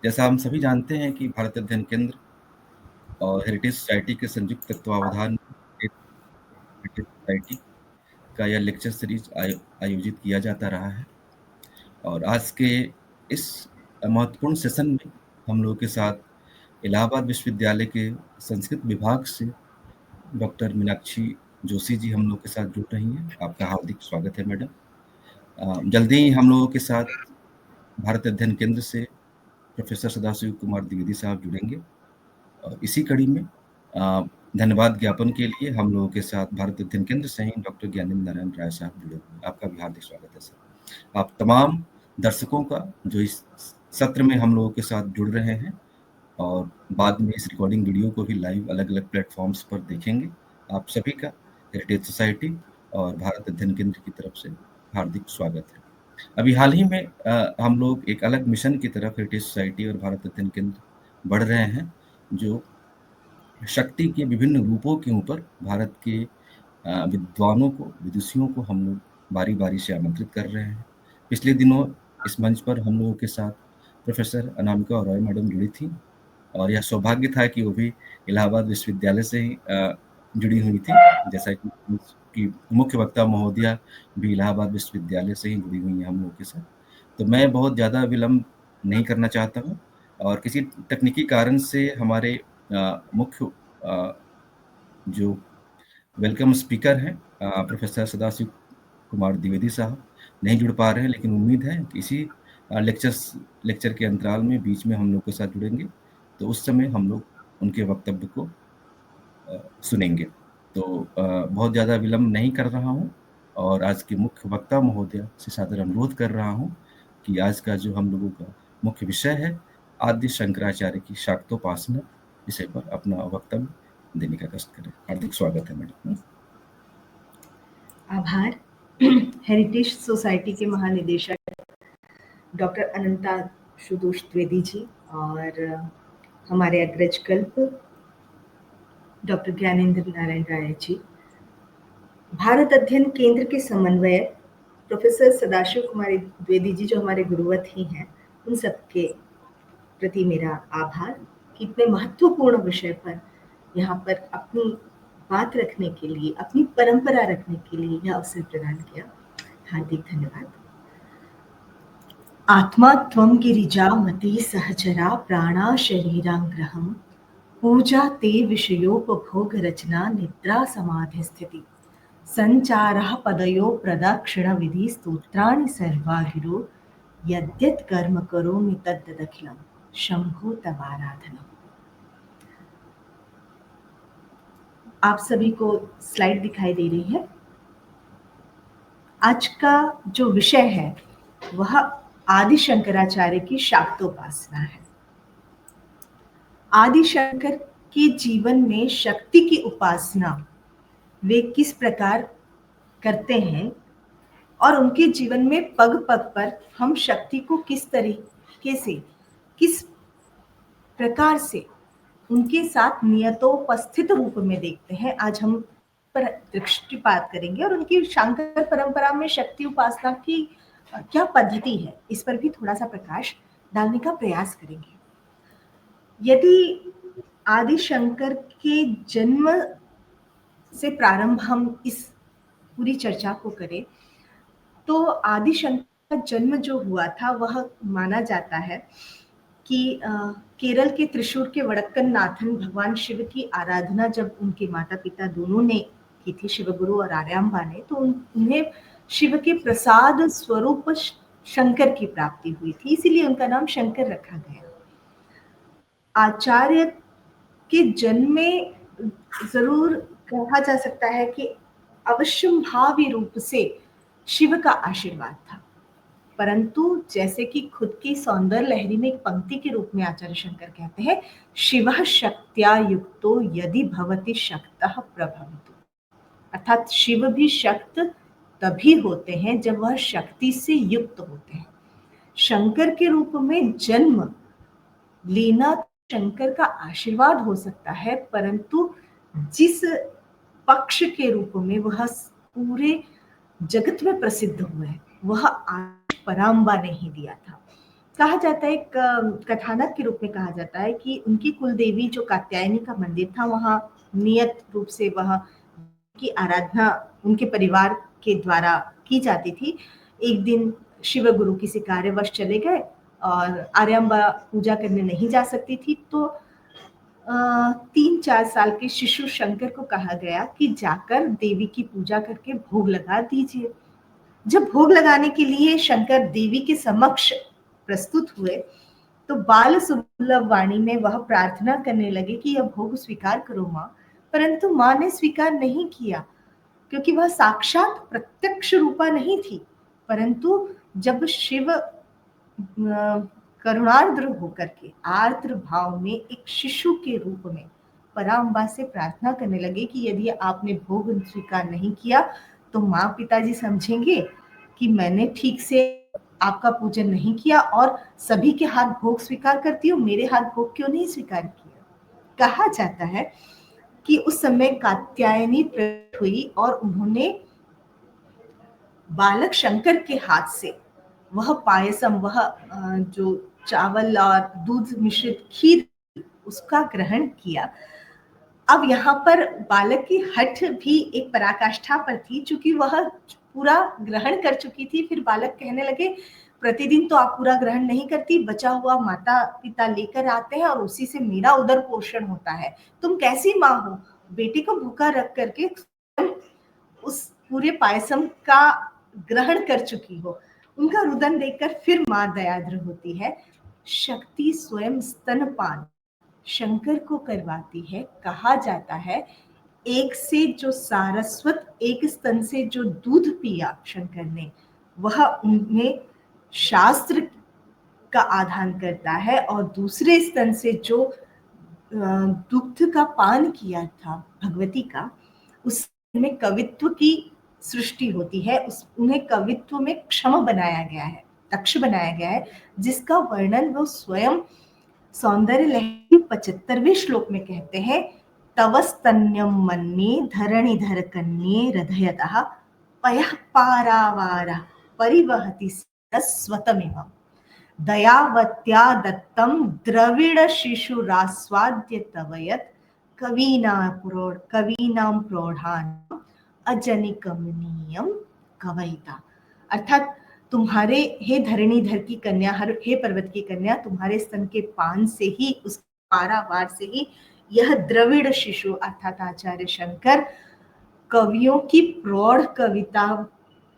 जैसा हम सभी जानते हैं कि भारत अध्ययन केंद्र और हेरिटेज सोसाइटी के संयुक्त तत्वावधान में हेरिटेज सोसाइटी का यह लेक्चर सीरीज आयोजित किया जाता रहा है। और आज के इस महत्वपूर्ण सेशन में हम लोगों के साथ इलाहाबाद विश्वविद्यालय के संस्कृत विभाग से डॉक्टर मीनाक्षी जोशी जी हम लोग के साथ जुड़ रही हैं। आपका हार्दिक स्वागत है मैडम। जल्दी ही हम लोगों के साथ भारत अध्ययन केंद्र से प्रोफेसर सदाशिव कुमार द्विवेदी साहब जुड़ेंगे। और इसी कड़ी में धन्यवाद ज्ञापन के लिए हम लोगों के साथ भारत अध्ययन केंद्र से ही डॉक्टर ज्ञानेंद्र नारायण राय साहब जुड़े हुए हैं। आपका भी हार्दिक स्वागत है सर। आप तमाम दर्शकों का जो इस सत्र में हम लोगों के साथ जुड़ रहे हैं और बाद में इस रिकॉर्डिंग वीडियो को भी लाइव अलग अलग प्लेटफॉर्म्स पर देखेंगे, आप सभी का हेरिटेज सोसाइटी और भारत अध्ययन केंद्र की तरफ से हार्दिक स्वागत है। अभी हाल ही में हम लोग एक अलग मिशन की तरफ हेरिटेज सोसाइटी और भारत अध्ययन केंद्र बढ़ रहे हैं, जो शक्ति के विभिन्न रूपों के ऊपर भारत के विद्वानों को, विदुषियों को हम लोग बारी-बारी से आमंत्रित कर रहे हैं। पिछले दिनों इस मंच पर हम लोगों के साथ प्रोफेसर अनामिका रॉय मैडम जुड़ी थी और यह सौभाग्य था कि वो भी इलाहाबाद विश्वविद्यालय से ही जुड़ी हुई थी, जैसा कि मुख्य वक्ता महोदया भी इलाहाबाद विश्वविद्यालय से ही जुड़ी हुई हैं हम लोगों के साथ। तो मैं बहुत ज़्यादा विलंब नहीं करना चाहता हूँ और किसी तकनीकी कारण से हमारे मुख्य जो वेलकम स्पीकर हैं प्रोफेसर सदाशिव कुमार द्विवेदी साहब नहीं जुड़ पा रहे हैं, लेकिन उम्मीद है कि इसी लेक्चर के अंतराल में बीच में हम लोग के साथ जुड़ेंगे, तो उस समय हम लोग उनके वक्तव्य को सुनेंगे। तो बहुत ज़्यादा विलंब नहीं कर रहा हूँ और आज के मुख्य वक्ता महोदया से सादर अनुरोध कर रहा हूँ कि आज का जो हम लोगों का मुख्य विषय है, आदि शंकराचार्य की शाक्तोपासना विषय पर अपना वक्तव्य देने का कष्ट करें। हार्दिक स्वागत है मैडम। आभार। हेरिटेज सोसाइटी के महानिदेशक डॉक्टर अनंता सुदोष द्विवेदी जी और हमारे अग्रज कल्प डॉक्टर ज्ञानेंद्र नारायण राय जी, भारत अध्ययन केंद्र के समन्वयक प्रोफेसर सदाशिव कुमार द्विवेदी जी जो हमारे गुरुवत ही हैं, उन सबके प्रति मेरा आभार कि इतने महत्वपूर्ण विषय पर यहाँ पर अपनी बात रखने के लिए, अपनी परंपरा रखने के लिए यह अवसर प्रदान किया। हार्दिक धन्यवाद। आत्मा त्वं गिरिजा मति सहचरा प्राणा शरीरांग्रहम पूजा ते विषयोपभोग रचना निद्रा समाधि स्थिति संचारः पदयो प्रदक्षिण विधि स्तोत्राणि सर्वा गिरो यद्यत् कर्म करोमि तद्दखिलम शंभो तवाराधनम। आप सभी को स्लाइड दिखाई दे रही है। आज का जो विषय है वह आदि शंकराचार्य की शाक्तोपासना है। आदि शंकर के जीवन में शक्ति की उपासना वे किस प्रकार करते हैं और उनके जीवन में पग पग पर हम शक्ति को किस तरीके से, किस प्रकार से उनके साथ नियतोपस्थित रूप में देखते हैं, आज हम पर दृष्टिपात करेंगे और उनकी शांकर परंपरा में शक्ति उपासना की क्या पद्धति है, इस पर भी थोड़ा सा प्रकाश डालने का प्रयास करेंगे। यदि आदि शंकर के जन्म से प्रारंभ हम इस पूरी चर्चा को करें तो आदि शंकर का जन्म जो हुआ था वह माना जाता है कि केरल के त्रिशूर के वड़क्कन नाथन भगवान शिव की आराधना जब उनके माता पिता दोनों ने की थी, शिवगुरु और आर्यांबा ने, तो उन्हें शिव के प्रसाद स्वरूप शंकर की प्राप्ति हुई थी, इसीलिए उनका नाम शंकर रखा गया। आचार्य के जन्म में जरूर कहा जा सकता है कि अवश्यंभावी रूप से शिव का आशीर्वाद था, परंतु जैसे कि खुद की सौंदर्य लहरी में एक पंक्ति के रूप में आचार्य शंकर कहते हैं, शिवः शक्त्या युक्तो यदि भवति शक्तः प्रभवतु, अर्थात शिव भी शक्त तभी होते हैं जब वह शक्ति से युक्त होते हैं। शंकर के रूप में जन्म लेना शंकर का आशीर्वाद हो सकता है, परंतु जिस पक्ष के रूप में वह पूरे जगत में प्रसिद्ध हुए हैं वह पराम्बा ने ही दिया था। कहा जाता है, एक कथानक के रूप में कहा जाता है कि उनकी कुल देवी जो कात्यायनी का मंदिर था, वहाँ नियत रूप से वह की आराधना उनके परिवार के द्वारा की जाती थी। एक दिन शिव गुरु किसी कार्यवश चले गए और आर्यम्बा पूजा करने नहीं जा सकती थी, तो 3-4 साल के शिशु शंकर को कहा गया कि जाकर देवी की पूजा करके भोग लगा दीजिए। जब भोग लगाने के लिए शंकर देवी के समक्ष प्रस्तुत हुए, तो बाल सुलभ वाणी में वह प्रार्थना करने लगे कि यह भोग स्वीकार करो माँ। परंतु माँ ने स्वीकार नहीं किया, क्योंकि वह साक्षात प्रत्यक्ष रूपा नहीं थी। परंतु जब शिव करुणार्द्र होकर के आर्द्र भाव में एक शिशु के रूप में पराम्बा से प्रार्थना करने लगे कि यदि आपने भोग स्वीकार नहीं किया तो माँ पिताजी समझेंगे कि मैंने ठीक से आपका पूजन नहीं किया और सभी के हाथ भोग स्वीकार करती हूँ, मेरे हाथ भोग क्यों नहीं स्वीकार किया। कहा जाता है कि उस समय कात्यायनी प्रकट हुई और उन्होंने बालक शंकर के हाथ से वह पायसम, वह जो चावल और दूध मिश्रित खीर, उसका ग्रहण किया। अब यहाँ पर बालक की हठ भी एक पराकाष्ठा पर थी, चूंकि वह पूरा ग्रहण कर चुकी थी। फिर बालक कहने लगे, प्रतिदिन तो आप पूरा ग्रहण नहीं करती, बचा हुआ माता पिता लेकर आते हैं और उसी से मेरा उदर पोषण होता है। तुम कैसी माँ हो, बेटे को भूखा रख करके उस पूरे पायसम का ग्रहण कर चुकी हो। उनका रुदन देखकर फिर माँ दयाद्र होती है। शक्ति स्वयं स्तनपान शंकर को करवाती है। कहा जाता है, एक से जो सारस्वत, एक स्तन से जो दूध पिया शंकर ने, वह उन्हें शास्त्र का आधान करता है, और दूसरे स्तन से जो दुग्ध का पान किया था भगवती का, उसमें कवित्व की सृष्टि होती है। उन्हें कवित्व में क्षम बनाया गया है, दक्ष बनाया गया है, जिसका वर्णन वो स्वयं सौंदर्य लहरी 75वें श्लोक में कहते हैं। तव स्तन्यम मन्ये धरणिधर कन्ये हृदयतः पयः पारावारः परिवहति स्वतमिव दयावत्या दत्तं द्रविड़ शिशुरास्वाद्य तव यत् कवीनां प्रौढ़ानां अजनिकमनीयम कवयिता। अर्थात तुम्हारे, हे धरणीधर की कन्या, हे पर्वत की कन्या, तुम्हारे स्तन के पान से ही, उस पारावार से ही यह द्रविड़ शिशु अर्थात आचार्य शंकर कवियों की प्रौढ़ कविता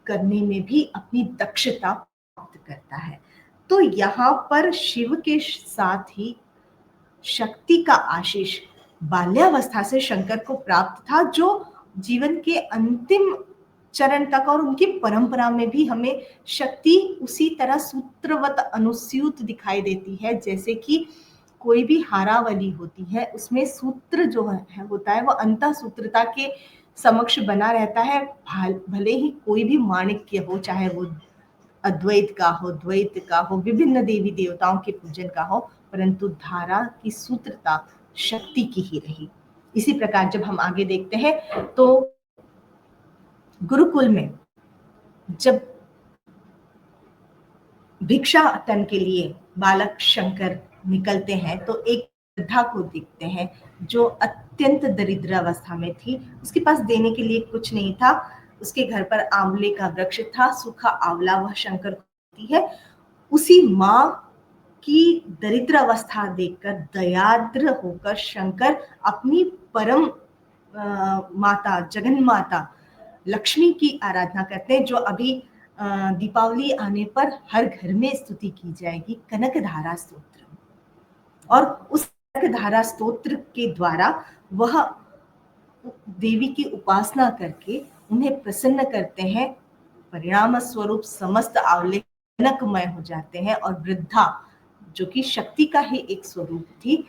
करने में भी अपनी दक्षता प्राप्त करता है। तो यहाँ पर शिव के साथ ही शक्ति का आशीष बाल्यावस्था से शंकर को प्राप्त था, जो जीवन के अंतिम चरण तक, और उनकी परंपरा में भी हमें शक्ति उसी तरह सूत्रवत अनुस्यूत दिखाई देती है। जैसे कि कोई भी हारावली होती है, उसमें सूत्र जो है होता है, वो अंतः सूत्रता के समक्ष बना रहता है। भले ही कोई भी माणिक्य हो, चाहे वो अद्वैत का हो, द्वैत का हो, विभिन्न देवी देवताओं के पूजन का हो, परंतु धारा की सूत्रता शक्ति की ही रही। इसी प्रकार जब हम आगे देखते हैं तो गुरुकुल में जब भिक्षाटन के लिए बालक शंकर निकलते हैं, तो एक वृद्धा को देखते हैं जो अत्यंत दरिद्र अवस्था में थी। उसके पास देने के लिए कुछ नहीं था। उसके घर पर आंवले का वृक्ष था, सूखा आंवला वह शंकर को देती है। उसी माँ की दरिद्र अवस्था देखकर दयाद्र होकर शंकर अपनी परम माता, जगन माता लक्ष्मी की आराधना करते हैं, जो अभी दीपावली आने पर हर घर में स्तुति की जाएगी, कनकधारा स्तोत्र। और उस कनकधारा स्तोत्र के द्वारा वह देवी की उपासना करके उन्हें प्रसन्न करते हैं। परिणाम स्वरूप समस्त आंवले कनकमय हो जाते हैं, और वृद्धा, जो कि शक्ति का ही एक स्वरूप थी,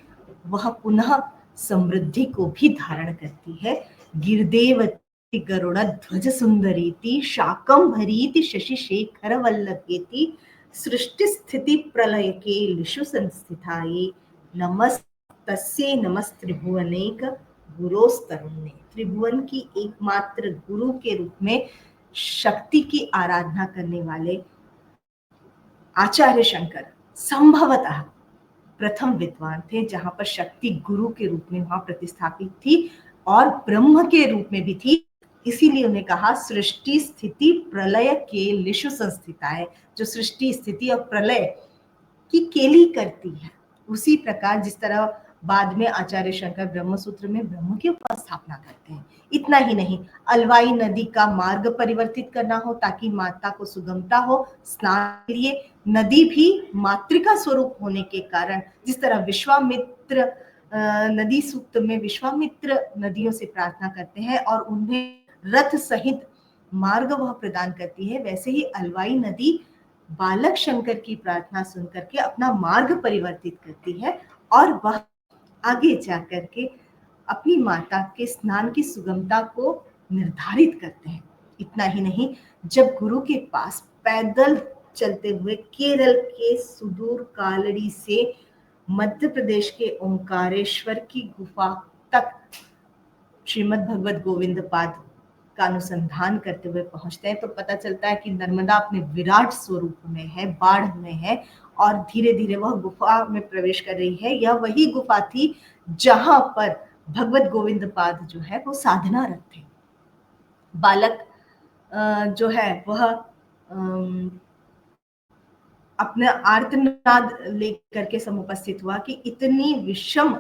वह पुनः समृद्धि को भी धारण करती है। गिरदेवती गरुड़ध्वज सुंदरीति शाकंभरीति शशि शेखर वल्लभेति सृष्टि स्थिति प्रलय के लिशु संस्थिताये नमस्तस्यै नमस्त्रिभुवनैक गुरोस्तरुण्ये। त्रिभुवन की एकमात्र गुरु के रूप में शक्ति की आराधना करने वाले आचार्य शंकर संभवतः प्रथम विद्वान थे, जहां पर शक्ति गुरु के रूप में वहां प्रतिस्थापित थी और ब्रह्म के रूप में भी थी। इसीलिए उन्हें कहा सृष्टि स्थिति प्रलय के लिशु संस्थिता है, जो सृष्टि स्थिति और प्रलय की केली करती है। उसी प्रकार जिस तरह बाद में आचार्य शंकर ब्रह्म सूत्र में ब्रह्म की उपस्थापना करते हैं। इतना ही नहीं, अलवाई नदी का मार्ग परिवर्तित करना हो ताकि माता को सुगमता हो स्नान के लिए, नदी भी मातृका स्वरूप होने के कारण जिस तरह विश्वामित्र नदी सूक्त में विश्वामित्र नदियों से प्रार्थना करते हैं और उन्हें रथ सहित मार्ग वह प्रदान करती है, वैसे ही अलवाई नदी बालक शंकर की प्रार्थना सुनकर के अपना मार्ग परिवर्तित करती है और वह आगे जाकर के अपनी माता के स्नान की सुगमता को निर्धारित करते हैं। इतना ही नहीं, जब गुरु के पास पैदल चलते हुए केरल के सुदूर कालड़ी से मध्य प्रदेश के ओंकारेश्वर की गुफा तक श्रीमद् भगवत गोविंद पाद का अनुसंधान करते हुए पहुंचते हैं, तो पता चलता है कि नर्मदा अपने विराट स्वरूप में है, बाढ़ में है और धीरे धीरे वह गुफा में प्रवेश कर रही है। यह वही गुफा थी जहां पर भगवत गोविंद पाद जो है वो साधनारत थे। बालक जो है वह अपने आर्तनाद लेकर के समुपस्थित हुआ कि इतनी विषम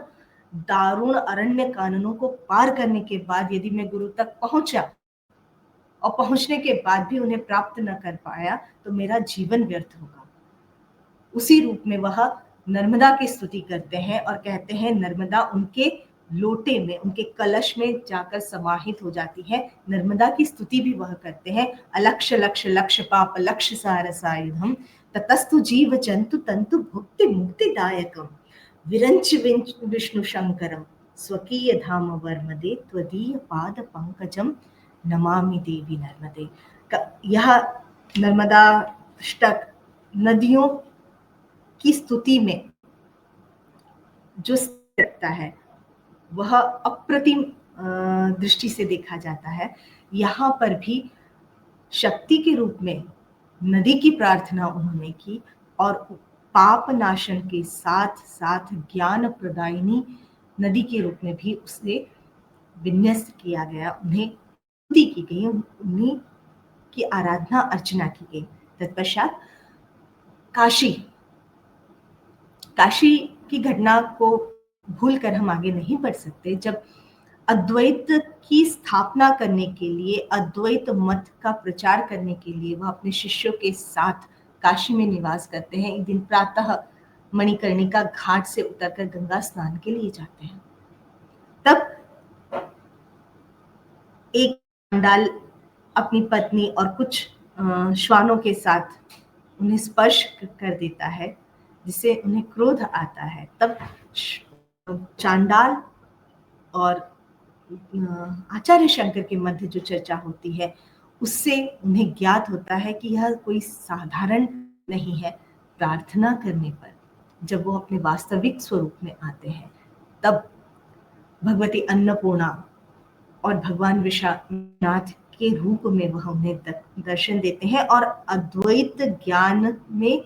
दारुण अरण्य काननों को पार करने के बाद यदि मैं गुरु तक पहुंचा और पहुंचने के बाद भी उन्हें प्राप्त न कर पाया तो मेरा जीवन व्यर्थ होगा। उसी रूप में वह नर्मदा की स्तुति करते हैं और कहते हैं नर्मदा उनके लोटे में, उनके कलश में जाकर समाहित हो जाती है। नर्मदा की स्तुति भी वह करते हैं, अलक्ष लक्ष लक्ष पाप लक्ष्य सारसायुधम ततस्तु जीव जंतु तंतु भुक्ति मुक्तिदायकम विरंच विष्णु शंकरम स्वकीय धाम वर्मदे त्वदीय पाद पंकजम नमामि देवी नर्मदे। यह नर्मदा अष्टक नदियों की स्तुति में जो रखता है वह अप्रतिम दृष्टि से देखा जाता है। यहाँ पर भी शक्ति के रूप में नदी की प्रार्थना उन्होंने की और पाप नाशन के साथ साथ ज्ञान प्रदायिनी नदी के रूप में भी उसे विन्यस्त किया गया, उन्हें स्तुति की गई, उन्हीं की आराधना अर्चना की गई। तत्पश्चात काशी की घटना को भूलकर हम आगे नहीं बढ़ सकते। जब अद्वैत की स्थापना करने के लिए, अद्वैत मत का प्रचार करने के लिए वह अपने शिष्यों के साथ काशी में निवास करते हैं, एक दिन प्रातः मणिकर्णिका घाट से उतरकर गंगा स्नान के लिए जाते हैं। तब एक चांडाल अपनी पत्नी और कुछ श्वानों के साथ उन्हें स्पर्श कर देता है, जिससे उन्हें क्रोध आता है। तब चांडाल और आचार्य शंकर के मध्य जो चर्चा होती है उससे उन्हें ज्ञात होता है कि यह कोई साधारण नहीं है। प्रार्थना करने पर जब वो अपने वास्तविक स्वरूप में आते हैं तब भगवती अन्नपूर्णा और भगवान विश्वनाथ के रूप में वह उन्हें दर्शन देते हैं और अद्वैत ज्ञान में,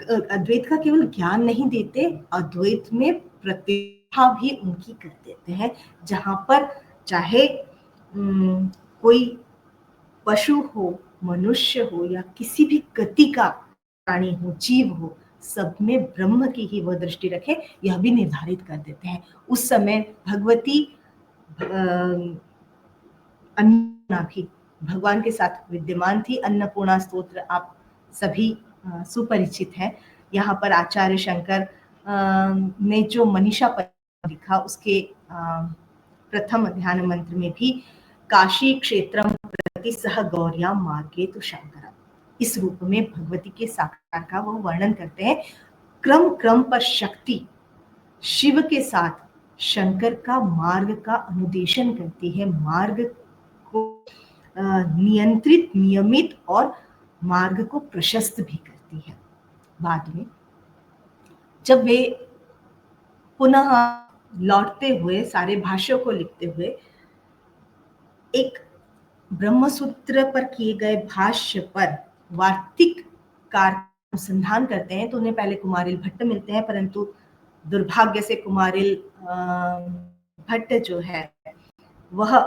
अद्वैत का केवल ज्ञान नहीं देते, अद्वैत में प्रतिभा भी उनकी कर देते हैं। जहां पर चाहे कोई पशु हो, मनुष्य हो या किसी भी गति का प्राणी हो, जीव हो, सब में ब्रह्म की ही वह दृष्टि रखे, यह भी निर्धारित कर देते हैं। उस समय भगवती अन्नपूर्णा भी भगवान के साथ विद्यमान थी। अन्नपूर्णा स्तोत्र आप सभी सुपरिचित है। यहाँ पर आचार्य शंकर ने जो मनीषा पत्र लिखा उसके प्रथम ध्यान मंत्र में भी काशी क्षेत्रम प्रति सह गौर्या मार्गे तो शंकर, इस रूप में भगवती के साकार का वो वर्णन करते हैं। क्रम क्रम पर शक्ति शिव के साथ शंकर का मार्ग का अनुदेशन करती है, मार्ग को नियंत्रित, नियमित और मार्ग को प्रशस्त भी करती है। बाद में जब वे पुनः लौटते हुए सारे भाष्यों को लिखते हुए एक ब्रह्मसूत्र पर किए गए भाष्य पर वार्तिक कार अनुसंधान करते हैं तो उन्हें पहले कुमारिल भट्ट मिलते हैं, परंतु दुर्भाग्य से कुमारिल भट्ट जो है वह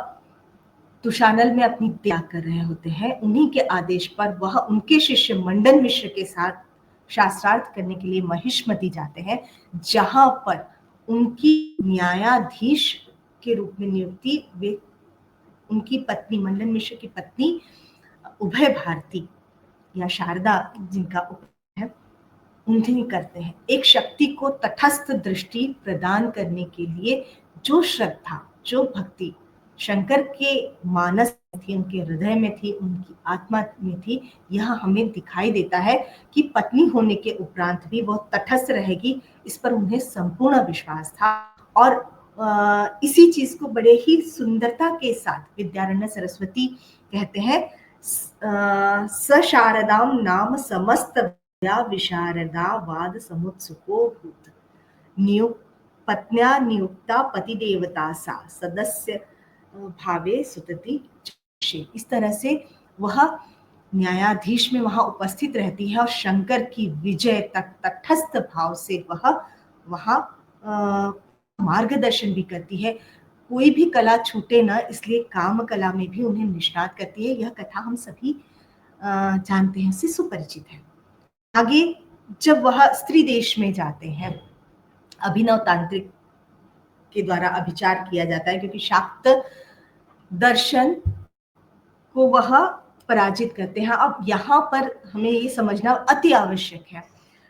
तुशानल में अपनी त्याग कर रहे होते हैं। उन्हीं के आदेश पर वह उनके शिष्य मंडन मिश्र के साथ शास्त्रार्थ करने के लिए महिष्मति जाते हैं, जहां पर उनकी न्यायाधीश के रूप में नियुक्ति वे उनकी पत्नी मंडन मिश्र की पत्नी उभय भारती या शारदा जिनका उपनाम है उन्हें करते हैं। एक शक्ति को तटस्थ दृष्टि प्रदान करने के लिए जो श्रद्धा, जो भक्ति शंकर के मानस में थी, उनके हृदय में थी, उनकी आत्मा में थी, यह हमें दिखाई देता है कि पत्नी होने के उपरांत भी वह तटस्थ रहेगी, इस पर उन्हें संपूर्ण विश्वास था। और इसी चीज को बड़े ही सुंदरता के साथ विद्यारण्य सरस्वती कहते हैं, स शारदाम नाम समस्त विशारदा वाद समुत्सुको भूत पत्न्या नियुक्ता पति देवता सा सदस्य भावे सुतति। इस तरह से वह न्यायाधीश में वहां उपस्थित रहती है और शंकर की विजय तक तटस्थ भाव से वह वहां मार्गदर्शन भी करती है। कोई भी कला छूटे ना, इसलिए काम कला में भी उन्हें निष्णात करती है। यह कथा हम सभी जानते हैं, उससे सुपरिचित है। आगे जब वह स्त्री देश में जाते हैं, अभिनव तांत्रिक के द्वारा अभिचार किया जाता है, क्योंकि शाक्त दर्शन को वह पराजित करते हैं। अब यहाँ पर हमें ये समझना अति आवश्यक है,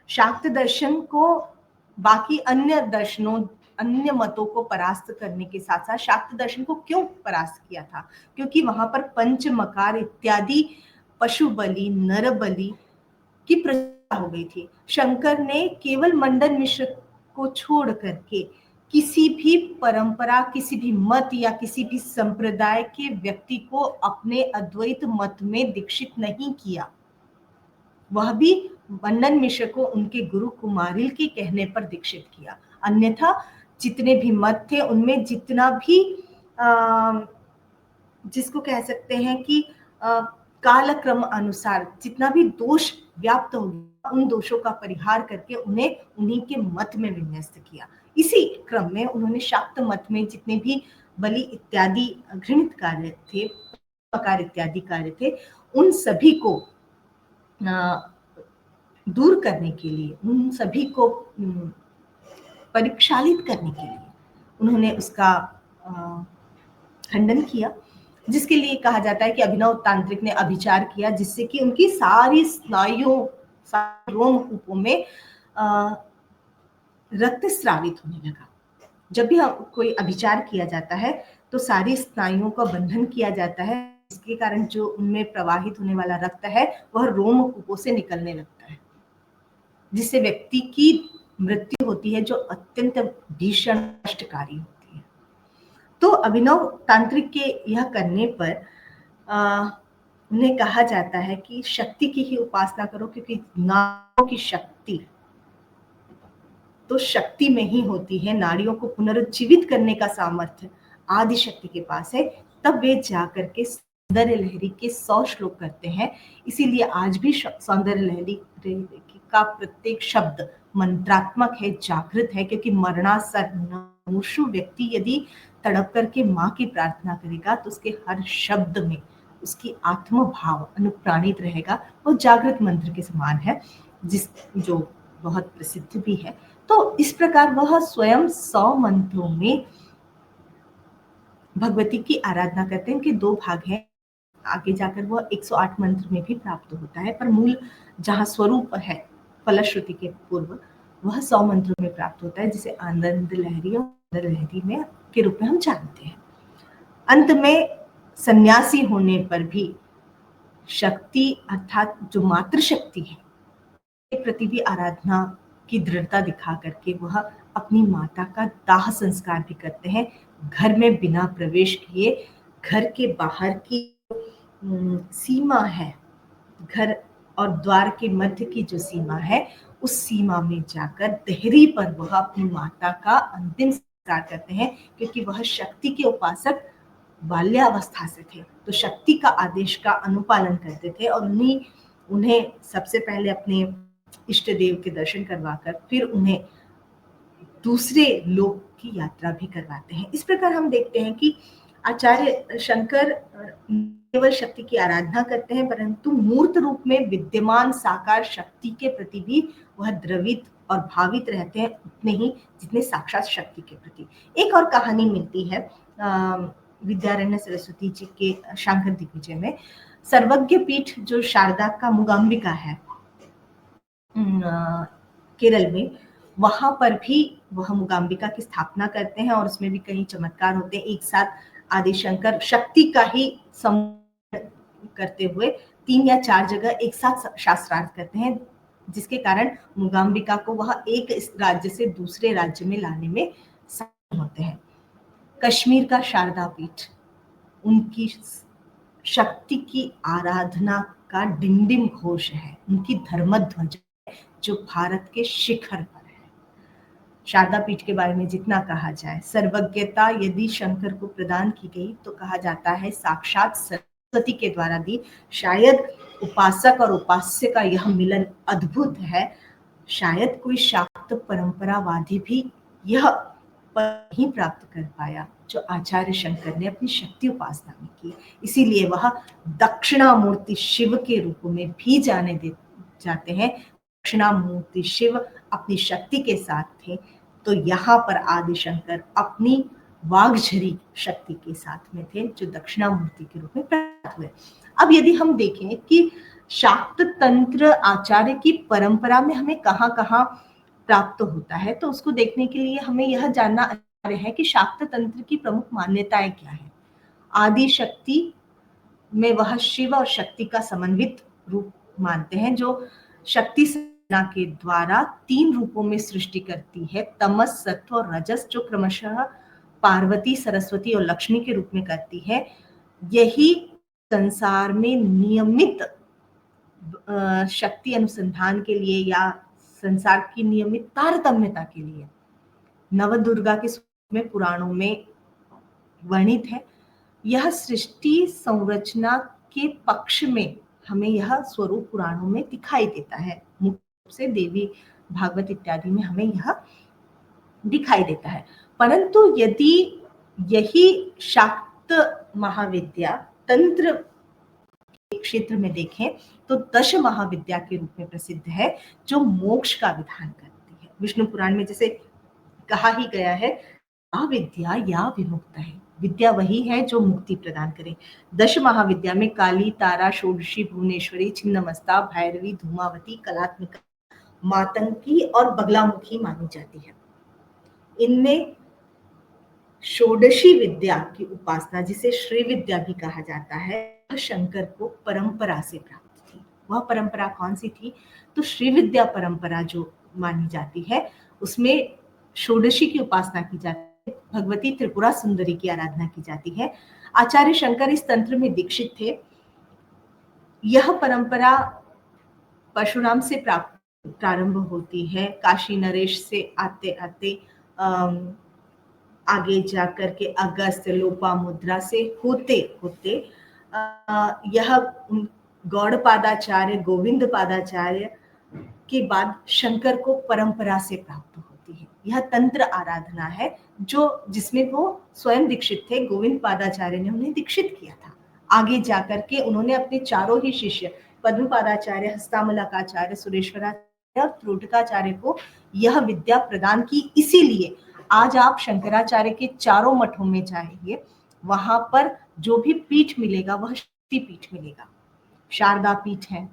शाक्त दर्शन को बाकी अन्य दर्शनों, अन्य मतों को परास्त करने के साथ साथ शाक्त दर्शन को क्यों परास्त किया था? क्योंकि वहां पर पंच मकार इत्यादि पशु बलि, नर बलि की प्रथा हो गई थी। शंकर ने केवल मंडन मिश्र को छोड़ करके किसी भी परंपरा, किसी भी मत या किसी भी संप्रदाय के व्यक्ति को अपने अद्वैत मत में दीक्षित नहीं किया। वह भी मंडन मिश्र को उनके गुरु कुमारिल के कहने पर दीक्षित किया। अन्यथा जितने भी मत थे उनमें जितना भी जिसको कह सकते हैं कि कालक्रम अनुसार जितना भी दोष व्याप्त हो गया, उन दोषों का परिहार करके उन्हें उन्हीं के मत में विन्यस्त किया। इसी क्रम में उन्होंने शाक्त मत में जितने भी बलि इत्यादि घृणित कार्य थे, मकार इत्यादि कार्य थे, उन सभी को दूर करने के लिए, उन सभी को परिक्षालित करने के लिए उन्होंने उसका खंडन किया, जिसके लिए कहा जाता है कि अभिनव तांत्रिक ने अभिचार किया, जिससे कि उनकी सारी स्नायुओं, सारे रोमकूपों में रक्त स्रावित होने लगा। जब भी कोई अभिचार किया जाता है तो सारी स्नायुओं का बंधन किया जाता है, इसके कारण जो उनमें प्रवाहित होने वाला रक्त है वह रोमकूपों से निकलने लगता है, जिससे व्यक्ति की मृत्यु होती है, जो अत्यंत भीषण कष्टकारी होती है। तो अभिनव तांत्रिक के यह करने पर उन्हें कहा जाता है कि शक्ति की ही उपासना करो, क्योंकि नारियों की शक्ति तो शक्ति में ही होती है। नारियों को पुनरुज्जीवित करने का सामर्थ्य आदि शक्ति के पास है। तब वे जाकर के सौंदर्य लहरी के 100 श्लोक करते हैं। इसीलिए आज भी सौंदर्य लहरी का प्रत्येक शब्द मंत्रात्मक है, जागृत है, क्योंकि मरणासन्न व्यक्ति यदि तड़प करके माँ की प्रार्थना करेगा तो उसके हर शब्द में उसकी आत्म भाव अनुप्राणित रहेगा। वो जागृत मंत्र के समान है, जो बहुत प्रसिद्ध भी है। तो इस प्रकार वह स्वयं 100 मंत्रों में भगवती की आराधना करते हैं। इनके 2 भाग हैं, आगे जाकर वह 108 मंत्र में भी प्राप्त होता है, पर मूल जहाँ स्वरूप है फलश्रुति के पूर्व वह 100 मंत्रों में प्राप्त होता है, जिसे आनंद लहरी और आनंद लहरी में के रूप में हम जानते हैं। अंत में सन्यासी होने पर भी शक्ति अर्थात जो मातृशक्ति है के प्रति भी आराधना की दृढ़ता दिखा करके वह अपनी माता का दाह संस्कार भी करते हैं, घर में बिना प्रवेश किए। घर के बाहर की सीमा है, घर और द्वार के मध्य की जो सीमा है, उस सीमा में जाकर देहरी पर वह अपनी माता का अंतिम संस्कार करते हैं, क्योंकि वह शक्ति के उपासक बाल्यावस्था से थे, तो शक्ति का आदेश का अनुपालन करते थे और उन्हें सबसे पहले अपने इष्ट देव के दर्शन करवाकर फिर उन्हें दूसरे लोक की यात्रा भी करवाते हैं। इस प्रकार हम देखते हैं कि आचार्य शंकर केवल शक्ति की आराधना करते हैं, परंतु मूर्त रूप में विद्यमान साकार शक्ति के प्रति भी वह द्रवित और भावित रहते हैं, उतने ही जितने साक्षात शक्ति के प्रति। एक और कहानी मिलती है विद्यारण्य सरस्वती जी के शांकर दिग्विजय में। सर्वज्ञ पीठ जो शारदा का मूकाम्बिका है केरल में, वहां पर भी वह मूकाम्बिका की स्थापना करते हैं और उसमें भी कई चमत्कार होते हैं। एक साथ आदिशंकर शक्ति का ही करते हुए 3 या 4 जगह एक साथ शास्त्रार्थ करते हैं, जिसके कारण मूकाम्बिका को वह एक राज्य से दूसरे राज्य में लाने में सक्षम होते हैं। कश्मीर का शारदा पीठ उनकी शक्ति की आराधना का डिंडिम घोष है, उनकी धर्मध्वज जो भारत के शिखर पर है। शारदा पीठ के बारे में जितना कहा जाए, सर्वज्ञता यदि शंकर को प्रदान की गई तो कहा जाता है साक्षात सरस्वती के द्वारा दी। शायद उपासक और उपास्य का यह मिलन अद्भुत है। शायद कोई शाक्त परंपरावादी भी यह ही प्राप्त कर पाया जो आचार्य शंकर ने अपनी शक्ति उपासना में की। इसीलिए वह दक्षिणामूर्ति शिव के रूप में भी जाने जाते हैं। दक्षिणामूर्ति शिव अपनी शक्ति के साथ थे, तो यहाँ पर आदिशंकर अपनी वाग्झरी शक्ति के साथ में थे, जो दक्षिणामूर्ति के रूप में प्रकट हुए। अब यदि हम देखें कि शाक्त तंत्र आचार्य की परंपरा में हमें कहाँ कहाँ प्राप्त होता है, तो उसको देखने के लिए हमें यह जानना अनिवार्य है कि शाक्त तंत्र की प्रमुख मान्यताएं क्या है। आदि शक्ति में वह शिव और शक्ति का समन्वित रूप मानते हैं, जो शक्ति सेना के द्वारा 3 रूपों में सृष्टि करती है, तमस, सत्व और रजस, जो क्रमशः पार्वती, सरस्वती और लक्ष्मी के रूप में करती है। यही संसार में नियमित शक्ति अनुसंधान के लिए या संसार की नियमित तारतम्यता के लिए नवदुर्गा के स्वरूप में पुराणों में वर्णित है। यह सृष्टि संरचना के पक्ष में हमें यह स्वरूप पुराणों में दिखाई देता है। मुख्य रूप से देवी भागवत इत्यादि में हमें यह दिखाई देता है। परंतु यदि यही शाक्त महाविद्या तंत्र क्षेत्र में देखें तो दश महाविद्या के रूप में प्रसिद्ध है, जो मोक्ष का विधान करती है। विष्णु पुराण में जैसे कहा ही गया है, अविद्या या विमुक्त है, विद्या वही है जो मुक्ति प्रदान करे। 10 महाविद्या में काली, तारा, षोडशी, भुवनेश्वरी, छिन्नमस्ता, भैरवी, धूमावती, कलात्मिका, मातंगी और बगलामुखी मानी जाती है। इनमें षोडशी विद्या की उपासना, जिसे श्री विद्या भी कहा जाता है, शंकर को परंपरा से प्राप्त थी। वह परंपरा कौन सी थी? तो श्री विद्या परंपरा जो मानी जाती है, उसमें षोडशी की उपासना की जाती है, भगवती त्रिपुरा सुंदरी की आराधना की जाती है। आचार्य शंकर इस तंत्र में दीक्षित थे। यह परंपरा परशुराम से प्रारंभ होती है। काशी नरेश से आते आते आगे जाकर के अगस्त, लोपामुद्रा से होते होते यह गौड़पादाचार्य, गोविंद पादाचार्य के बाद शंकर को परंपरा से प्राप्त होती है। यह तंत्र आराधना है जो जिसमें वो स्वयं दीक्षित थे। गोविंद पादाचार्य ने उन्हें दीक्षित किया था। आगे जाकर के उन्होंने अपने चारों ही शिष्य पद्म पादाचार्य, हस्तामलकाचार्य, सुरेश्वराचार्य और त्रोटकाचार्य को यह विद्या प्रदान की। इसीलिए आज आप शंकराचार्य के चारों मठों में जाइए, वहां पर जो भी पीठ मिलेगा वह शक्ति पीठ मिलेगा। शारदा पीठ है,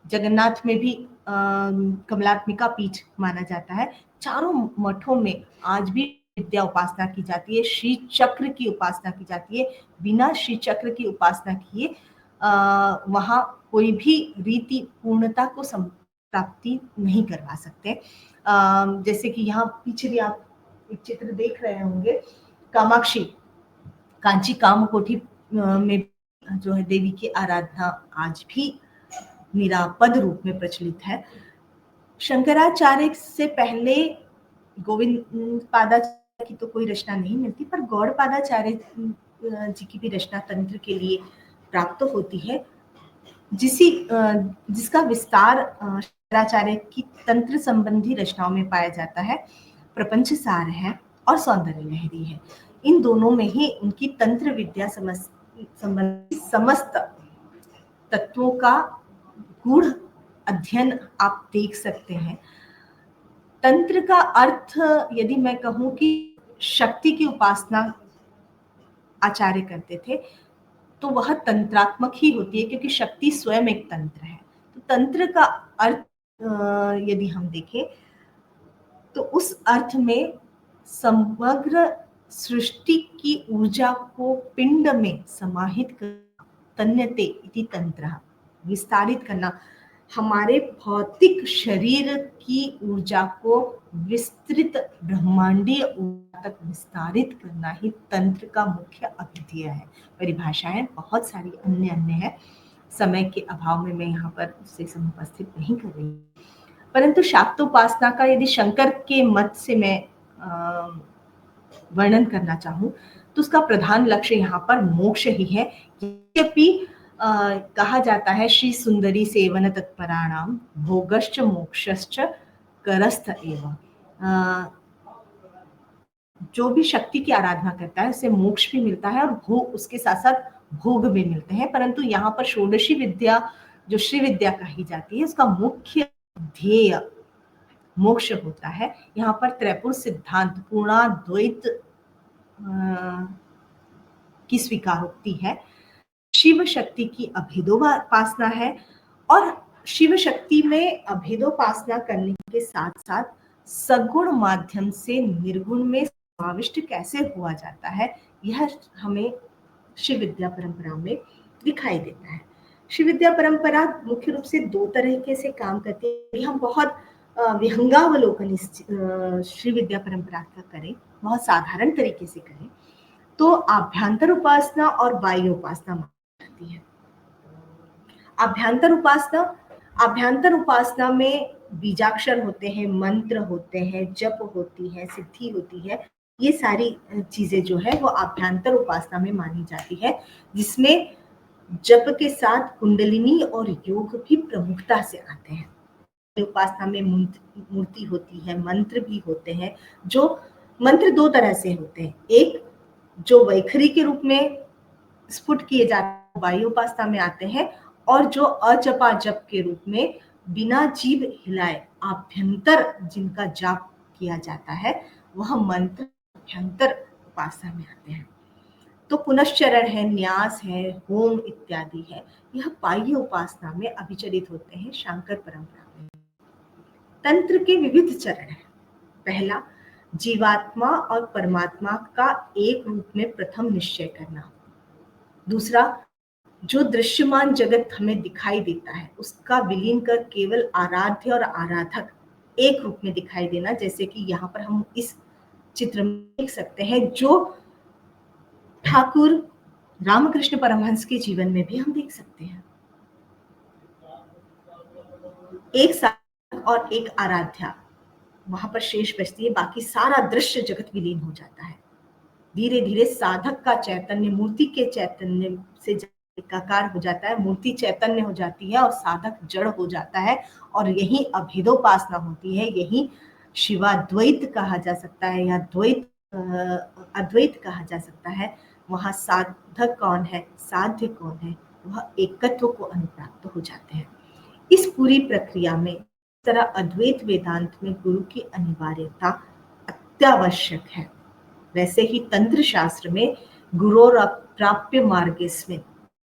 जगन्नाथ में भी कमलात्मिका पीठ माना जाता है। चारों मठों में आज भी विद्या उपासना की जाती है, श्री चक्र की उपासना की जाती है। बिना श्री चक्र की उपासना किए वहां कोई भी रीति पूर्णता को प्राप्ति नहीं करवा सकते। जैसे कि यहाँ पीछे भी आप एक चित्र देख रहे होंगे, कामाक्षी, कांची कामकोठी में जो है देवी की आराधना आज भी निरापद रूप में प्रचलित है। शंकराचार्य से पहले गोविंद पादाचार्य की तो कोई रचना नहीं मिलती, पर गौड़ पादाचार्य जी की भी रचना तंत्र के लिए प्राप्त होती है। जिसका विस्तार शंकराचार्य की तंत्र संबंधी रचनाओं में पाया जाता है, प्रपंच सार है और सौंदर्य लहरी है। इन दोनों में ही उनकी तंत्र विद्या संबंधी समस्त तत्वों का गूढ़ अध्ययन आप देख सकते हैं। तंत्र का अर्थ यदि मैं कहूं कि शक्ति की उपासना आचार्य करते थे, तो वह तंत्रात्मक ही होती है, क्योंकि शक्ति स्वयं एक तंत्र है। तो तंत्र का अर्थ यदि हम देखें तो उस अर्थ में समग्र सृष्टि की ऊर्जा को पिंड में समाहित करना, तन्यते इति तंत्र, विस्तारित करना, हमारे भौतिक शरीर की ऊर्जा को विस्तृत ब्रह्मांडीय ऊर्जा तक विस्तारित करना ही तंत्र का मुख्य अभिधेय है। परिभाषाएं बहुत सारी अन्य अन्य है, समय के अभाव में मैं यहाँ पर उससे समुपस्थित नहीं कर रही। परंतु शाक्तोपासना का यदि शंकर के मत से मैं वर्णन करना चाहूं, तो उसका प्रधान लक्ष्य यहाँ पर मोक्ष ही है। यद्यपि कहा जाता है श्री सुंदरी सेवन तत्पराणाम भोगश्च मोक्षश्च करस्थ एव, जो भी शक्ति की आराधना करता है उसे मोक्ष भी मिलता है और भोग, उसके साथ साथ भोग भी मिलते हैं। परंतु यहाँ पर षोडशी विद्या जो श्री विद्या कही जाती है, उसका मुख्य ध्येय मोक्ष होता है। यहाँ पर त्रैपुर सिद्धांत पूर्णाद्वैत की स्वीकारोक्ति है, शिव शक्ति की अभेदोपासना है, और शिव शक्ति में अभेदोपासना करने के साथ साथ सगुण माध्यम से निर्गुण में समाविष्ट कैसे हुआ जाता है, यह हमें शिव विद्या परंपरा में दिखाई देता है। शिव विद्या परंपरा मुख्य रूप से दो तरीके से काम करती है। हम बहुत विहंगावलोकन इस श्री विद्या परंपरा का करें, बहुत साधारण तरीके से करें, तो आभ्यंतर उपासना और बाह्य उपासना मानी जाती है। आभ्यंतर उपासना में बीजाक्षर होते हैं, मंत्र होते हैं, जप होती है, सिद्धि होती है, ये सारी चीजें जो है वो आभ्यंतर उपासना में मानी जाती है, जिसमें जप के साथ कुंडलिनी और योग भी प्रमुखता से आते हैं। उपासना में मूर्ति होती है, मंत्र भी होते हैं। जो मंत्र दो तरह से होते हैं, एक जो वैखरी के रूप में स्फुट किए जाते हैं बाह्य उपासना में आते हैं, और जो अजपा जप के रूप में बिना जीभ हिलाए आभ्यंतर जिनका जाप किया जाता है, वह मंत्र आभ्यंतर उपासना में आते हैं। तो पुनश्चरण है, न्यास है, होम इत्यादि है, यह बाह्य उपासना में अभिचरित होते हैं शांकर परंपरा में। तंत्र के विविध चरण हैं। पहला, जीवात्मा और परमात्मा का एक रूप में प्रथम निश्चय करना। दूसरा, जो दृश्यमान जगत हमें दिखाई देता है उसका विलीन कर केवल आराध्य और आराधक एक रूप में दिखाई देना, जैसे कि यहाँ पर हम इस चित्र में देख सकते हैं, जो ठाकुर रामकृष्ण परमहंस के जीवन में भी हम देख सकते हैं। एक साधक और एक आराध्या, वहां पर शेष बचती है, बाकी सारा दृश्य जगत विलीन हो जाता है। धीरे धीरे साधक का चैतन्य मूर्ति के चैतन्य से एकाकार हो जाता है, मूर्ति चैतन्य हो जाती है और साधक जड़ हो जाता है, और यही अभेदोपासना होती है, यही शिवाद्वैत कहा जा सकता है या द्वैत अद्वैत कहा जा सकता है। वहां साधक कौन है, साध्य कौन है, वह एकत्व को अनुप्राप्त हो जाते हैं। इस पूरी प्रक्रिया में इस तरह अद्वैत वेदांत में गुरु की अनिवार्यता अत्यावश्यक है। वैसे ही तंत्र शास्त्र में गुरु प्राप्य मार्गेस्मिन्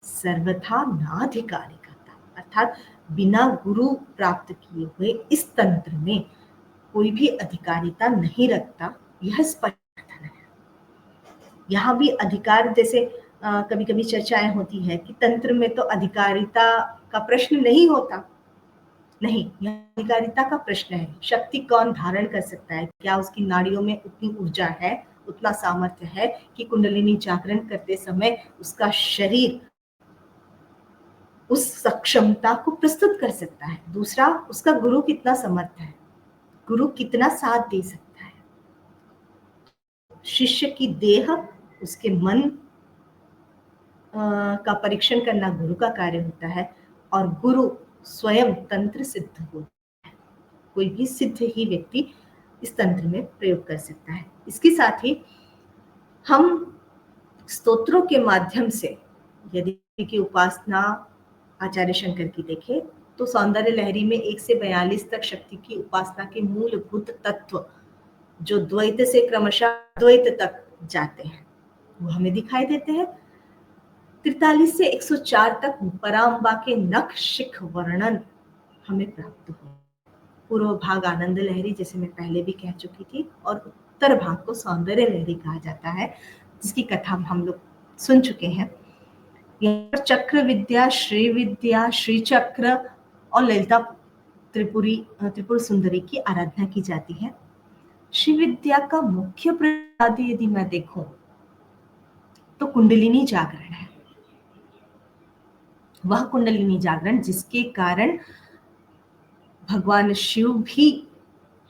सर्वथा नाधिकारी करता, अर्थात बिना गुरु प्राप्त किए हुए इस तंत्र में कोई भी अधिकारिता नहीं रखता, यह स्पष्ट कथन है। यहाँ भी अधिकार, जैसे कभी कभी चर्चाएं होती है कि तंत्र में तो अधिकारिता का प्रश्न नहीं होता, नहीं, यह अधिकारिता का प्रश्न है। शक्ति कौन धारण कर सकता है, क्या उसकी नाड़ियों में उतनी ऊर्जा है, उतना सामर्थ्य है कि कुंडलिनी जागरण करते समय उसका शरीर उस सक्षमता को प्रस्तुत कर सकता है। दूसरा, उसका गुरु कितना समर्थ है, गुरु कितना साथ दे सकता है। शिष्य की देह, उसके मन का परीक्षण करना गुरु का कार्य होता है, और गुरु स्वयं तंत्र सिद्ध होता है। कोई भी सिद्ध ही व्यक्ति इस तंत्र में प्रयोग कर सकता है। इसके साथ ही हम स्तोत्रों के माध्यम से यदि की उपासना आचार्य शंकर की देखें तो सौंदर्य लहरी में 1 से 42 तक शक्ति की उपासना के मूलभूत तत्व जो द्वैत से क्रमशः द्वैत तक जाते हैं वो हमें दिखाई देते हैं। 43 से 104 तक पराम्बा के नख शिख वर्णन हमें प्राप्त हुआ। पूर्व भाग आनंद लहरी जैसे मैं पहले भी कह चुकी थी और उत्तर भाग को सौंदर्य लहरी कहा जाता है जिसकी कथा हम लोग सुन चुके हैं। यहाँ पर चक्र विद्या, श्री चक्र और ललिता त्रिपुर सुंदरी की आराधना की जाती है। श्री विद्या का मुख्य प्रसाद यदि मैं देखूं तो कुंडलिनी जागरण है। वह कुंडलिनी जागरण जिसके कारण भगवान शिव भी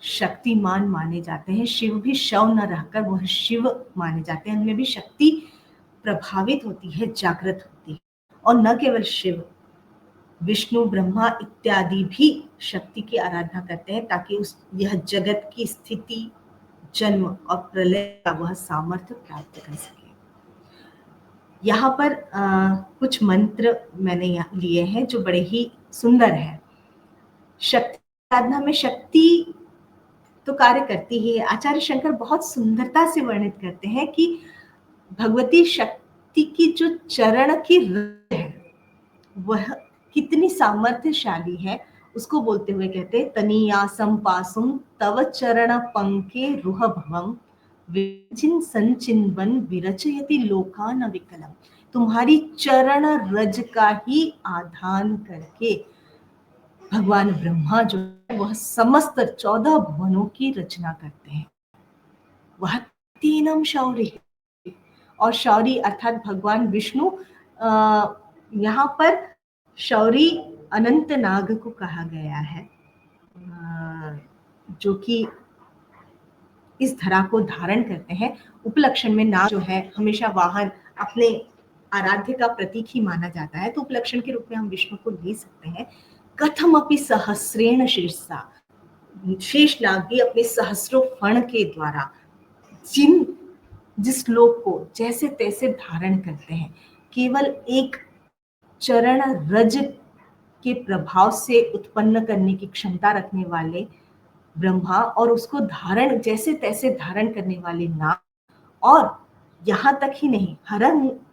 शक्तिमान माने जाते हैं। शिव भी शव न रहकर वह शिव माने जाते हैं। उनमें भी शक्ति प्रभावित होती है, जागृत होती है। और न केवल शिव, विष्णु, ब्रह्मा इत्यादि भी शक्ति की आराधना करते हैं ताकि यह जगत की स्थिति, जन्म और प्रलय का वह सामर्थ्य प्राप्त कर सके। यहाँ पर कुछ मंत्र मैंने लिए हैं जो बड़े ही सुंदर है। शक्ति आराधना में शक्ति तो कार्य करती ही है। आचार्य शंकर बहुत सुंदरता से वर्णित करते हैं कि भगवती शक्ति की जो चरण की रज है वह कितनी सामर्थ्यशाली है। उसको बोलते हुए कहते हैं तनीयासम पासुम तव चरण पंके रुह भवम विचिन संचिन्वन विरचयति लोकान विकलम। तुम्हारी चरण रज का ही आधान करके भगवान ब्रह्मा जो है वह समस्त 14 भुवनों की रचना करते हैं। वह तीनम शौरी और शौरी अर्थात भगवान विष्णु। यहाँ पर शौरी अनंत नाग को कहा गया है जो कि इस धरा को धारण करते हैं। उपलक्षण में नाग जो है हमेशा वाहन अपने आराध्य का प्रतीक ही माना जाता है, तो उपलक्षण के रूप में हम विष्णु को ले सकते हैं। कथम अपि सहस्रेण शीर्षा, शेष नाग भी अपने सहस्रों फण के द्वारा जिस लोक को जैसे तैसे धारण करते हैं। केवल एक चरण रज के प्रभाव से उत्पन्न करने की क्षमता रखने वाले ब्रह्मा और उसको धारण जैसे तैसे धारण करने वाले नाग, और यहाँ तक ही नहीं,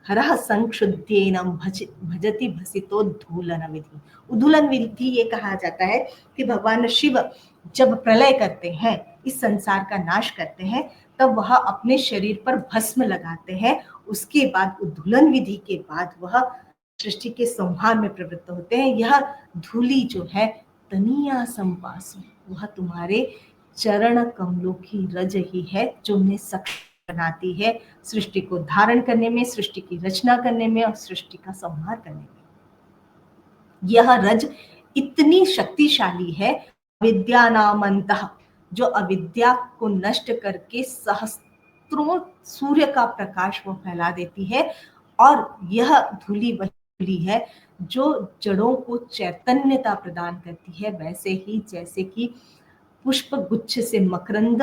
हरः संक्षुद्ध्येनम भजति भसितो धूलन विधि। उद्धूलन विधि ये कहा जाता है कि भगवान शिव जब प्रलय करते हैं, इस संसार का नाश करते हैं, तब वह अपने शरीर पर भस्म लगाते हैं। उसके बाद उद्धूलन विधि के बाद वह सृष्टि के संहार में प्रवृत्त होते हैं। यह धूलि जो है तनिया संपासु, वह तुम्हारे चरण कमलों की रज ही है जो उन्हें सक्षम बनाती है सृष्टि को धारण करने में, सृष्टि की रचना करने में और सृष्टि का संहार करने में। यह रज इतनी शक्तिशाली है, विद्यानामंतः, जो अविद्या को नष्ट करके सहस्त्रों सूर्य का प्रकाश वो फैला देती है। और यह धूलि वही धूलि है जो जड़ों को चैतन्यता प्रदान करती है। वैसे ही जैसे कि पुष्प गुच्छ से मकरंद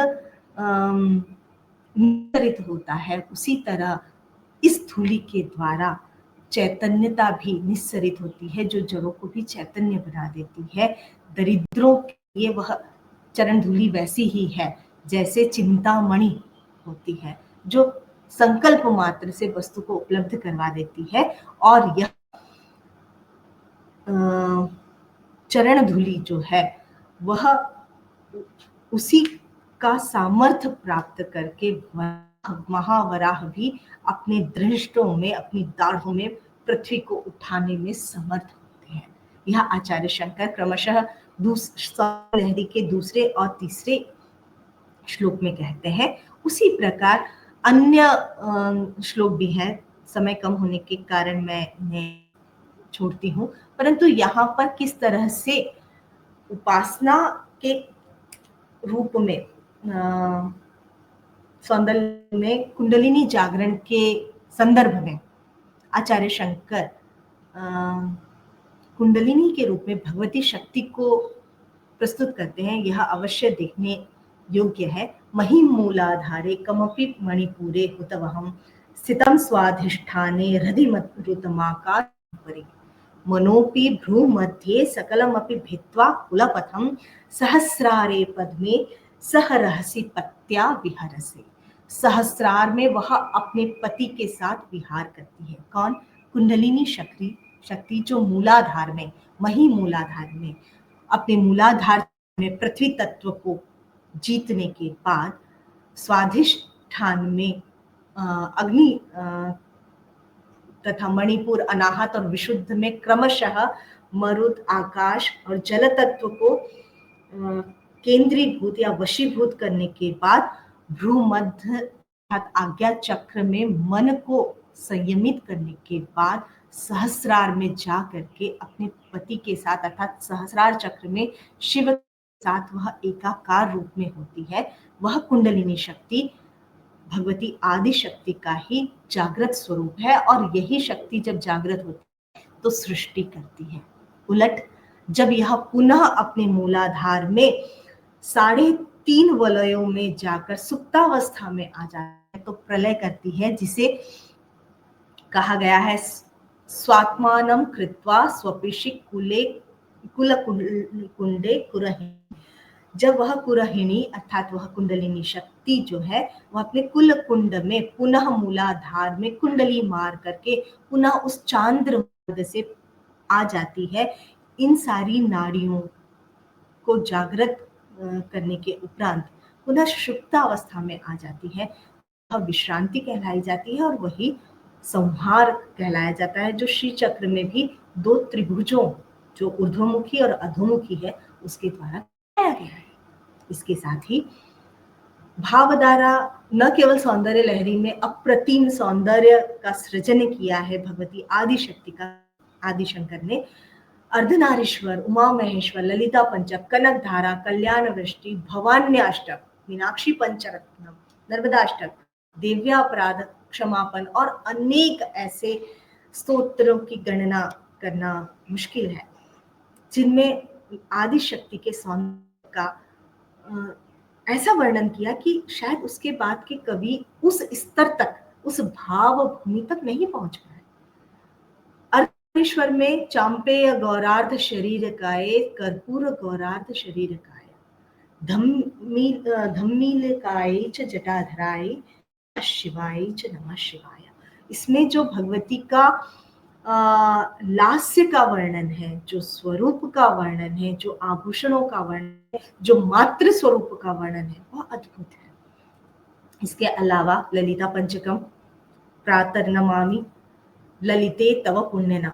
निस्सरित होता है, उसी तरह इस धूलि के द्वारा चैतन्यता भी निस्सरित होती है जो जड़ों को भी चैतन्य बना देती है। दरिद्रों के लिए वह चरण धूलि वैसी ही है जैसे चिंतामणि होती है, जो संकल्प मात्र से वस्तु को उपलब्ध करवा देती है। और यह चरण धूलि जो है वह उसी का सामर्थ्य प्राप्त करके महावराह भी अपने दृष्टों में, अपनी दाढ़ों में पृथ्वी को उठाने में समर्थ होते हैं। यह आचार्य शंकर क्रमशः लहरी के दूसरे और तीसरे श्लोक में कहते हैं। उसी प्रकार अन्य श्लोक भी हैं, समय कम होने के कारण मैं इन्हें छोड़ती हूँ, परंतु यहाँ पर किस तरह से उपासना के रूप में सौंदर्य में कुंडलिनी जागरण के संदर्भ में आचार्य शंकर कुंडलिनी के रूप में भगवती शक्ति को प्रस्तुत करते हैं, यह अवश्य देखने योग्य है। महिं मूलाधारे कमपि मणिपुरे हुतवहं स्थितं स्वाधिष्ठाने हृदि मरुतमाकाशोपरि मनोऽपि भ्रूमध्ये सकलमपि भित्त्वा कुलपथं सहस्रारे पद्मे सह रहसि पत्या विहरसे। सहस्रार में वह अपने पति के साथ विहार करती है। कौन? कुंडलिनी शक्ति जो मूलाधार में, मही मूलाधार में, अपने मूलाधार में पृथ्वी तत्व को जीतने के बाद स्वाधिष्ठान में अग्नि तथा मणिपुर, अनाहत और विशुद्ध में क्रमशः मरुत, आकाश और जल तत्व को केंद्रीभूत या वशीभूत करने के बाद भ्रूमध्य अर्थात आज्ञा चक्र में मन को संयमित करने के बाद सहस्रार में जा करके अपने पति के साथ अर्थात सहस्रार चक्र में शिव के साथ वह एकाकार रूप में होती है। वह कुंडलिनी शक्ति भगवती आदि शक्ति का ही जागृत स्वरूप है और यही शक्ति जब जागृत होती है तो सृष्टि करती है। उलट जब यह पुनः अपने मूलाधार में 3.5 वलयों में जाकर सुप्तावस्था में आ जाती है तो प्रलय करती है, जिसे कहा गया है स्वात्मानं कृत्वा स्वपिशि कुल कुंडे कुरहिणी। जब वह कुरहिणी अर्थात वह कुंडलिनी शक्ति जो है वह अपने कुल कुंड में पुनः मूलाधार में कुंडली मार करके पुनः उस चांद्र मार्ग से आ जाती है, इन सारी नाड़ियों को जागृत करने के उपरांत पुनः सुप्तावस्था में आ जाती है, वह विश्रांति कहलाई जाती है और वही संहार कहलाया जाता है, जो श्री चक्र में भी 2 त्रिभुजों जो ऊर्ध्वमुखी और अधोमुखी है उसके द्वारा बनाया गया है। इसके साथ ही भावधारा न केवल सौंदर्य लहरी में अप्रतिम सौंदर्य का सृजन किया है भगवती आदि शक्ति का आदिशंकर ने। अर्धनारीश्वर, उमा महेश्वर, ललिता पंचक, कनक धारा, कल्याण वृष्टि, भवान्याष्टक, मीनाक्षी पंचरत्नम, नर्मदाष्टक, देव्यापराध क्षमापन और अनेक ऐसे स्तोत्रों की गणना करना मुश्किल है, जिनमें आदि शक्ति के सौंदर्य का ऐसा वर्णन किया कि शायद उसके बाद के कवि उस स्तर तक, उस भाव भूमि तक नहीं पहुंच पाए। अर्धनारीश्वर में चांपेय गौरार्ध शरीर काये, कर्पूर गौरार्ध शरीर काया, धम्मीलकाय च जटाधराय, शिवाय च नमः शिवाय। इसमें जो भगवती का लास्य का वर्णन है, जो स्वरूप का वर्णन है, जो आभूषणों का वर्णन है, जो मातृ स्वरूप का वर्णन है, वह अद्भुत है। इसके अलावा ललिता पंचकम, प्रातर्नमामि ललिते तव पुण्य नाम,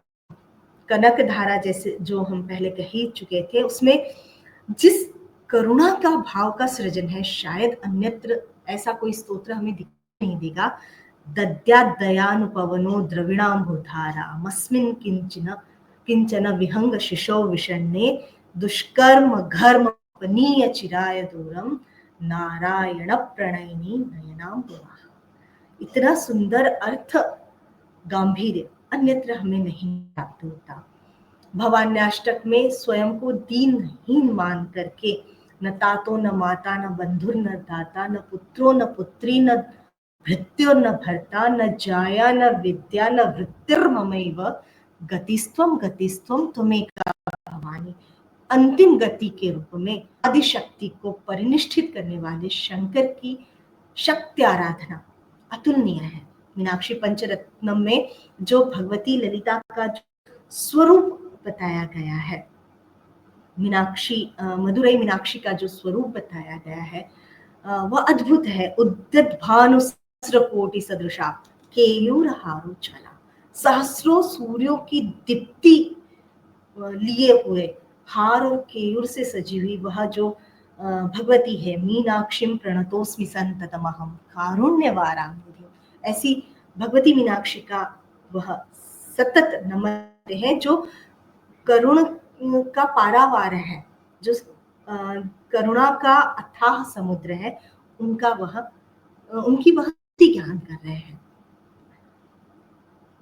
कनक धारा जैसे जो हम पहले कह ही चुके थे, उसमें जिस करुणा का भाव का सृजन है, शायद अन्यत्र ऐसा कोई स्तोत्र हमें दिखाई नहीं देगा। दद्यादयानुपवनो द्रविणाम्बुधारा मस्मिन् किंचन विहंग शिशो विषण्णे दुष्कर्म घर्म पनीय चिराय दूरम नारायण प्रणयिनी नयनाम्बुवाः। इतना सुंदर अर्थ गांधीर्य अन्यत्र हमें नहीं प्राप्त होता। भवान्याष्टक में स्वयं को दीनहीन मान करके न तातो न माता न बंधुर न दाता न पुत्रो न पुत्री न भृत्यो न भर्ता न जाया न विद्या न वृत्तिर्ममैव गतिस्त्वम गतिस्त्वम त्वमेका भवानी। अंतिम गति के रूप में आदि शक्ति को परिनिष्ठित करने वाले शंकर की शक्ति आराधना अतुलनीय है। मीनाक्षी पंचरत्नम में जो भगवती ललिता का स्वरूप बताया गया है, मदुरई मीनाक्षी का जो स्वरूप बताया गया है वह अद्भुत है। उद्यत भानु सहस्रकोटि सदृशा केयूरहारो ज्वला, सहस्रों सूर्यों की दीप्ति लिए हुए हार और केयूर से सजी हुई वह जो भगवती है, मीनाक्षीं प्रणतोस्मि संततमहं कारुण्यवारांबुधिं, ऐसी भगवती मीनाक्षी का वह सतत नमन है जो करुण का पारावार है, जो करुणा का अथाह समुद्र है, उनकी वह ज्ञान कर रहे हैं।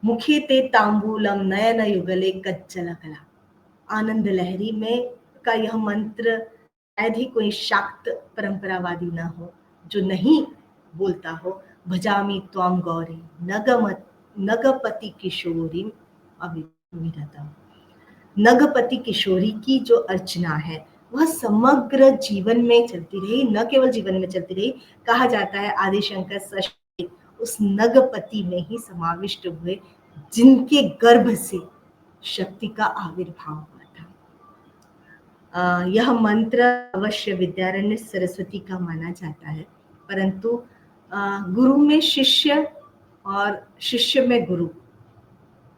मुखे ते तांबूलम नयन युगले कज्जल कला, आनंद लहरी में का यह मंत्र शायद ही कोई शाक्त परंपरावादी ना हो जो नहीं बोलता हो, भजामि त्वां गौरी नगपति किशोरी अविरता। नगपति किशोरी की जो अर्चना है वह समग्र जीवन में चलती रही, न केवल जीवन में चलती रही। कहा जाता है आदिशंकर सृष्टि उस नगपति में ही समाविष्ट हुए जिनके गर्भ से शक्ति का आविर्भाव हुआ था। यह मंत्र अवश्य विद्यारण्य सरस्वती का माना जाता है, परंतु गुरु में शिष्य और शिष्य में गुरु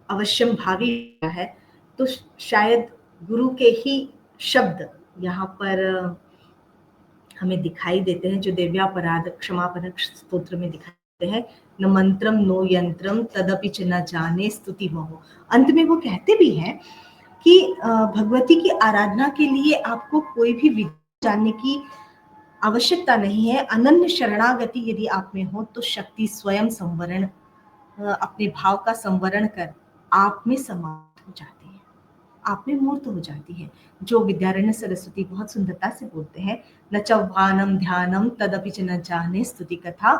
अवश्यम भावी है, तो शायद गुरु के ही शब्द यहाँ पर हमें दिखाई देते हैं, जो देव्यापराध क्षमापन स्तोत्र में दिखाई देते हैं, न मंत्रम नो यंत्रम तदपि च न जाने स्तुति मोह। अंत में वो कहते भी हैं कि भगवती की आराधना के लिए आपको कोई भी विधि जानने की आवश्यकता नहीं है। अनन्य शरणागति यदि आप में हो तो शक्ति स्वयं संवरण, अपने भाव का संवरण कर आप में समाप्त हो जाती है, आप में मूर्त हो जाती है। जो विद्यारण्य सरस्वती बहुत सुंदरता से बोलते हैं, न चौहानम ध्यानम तदपि च न जाने स्तुति कथा,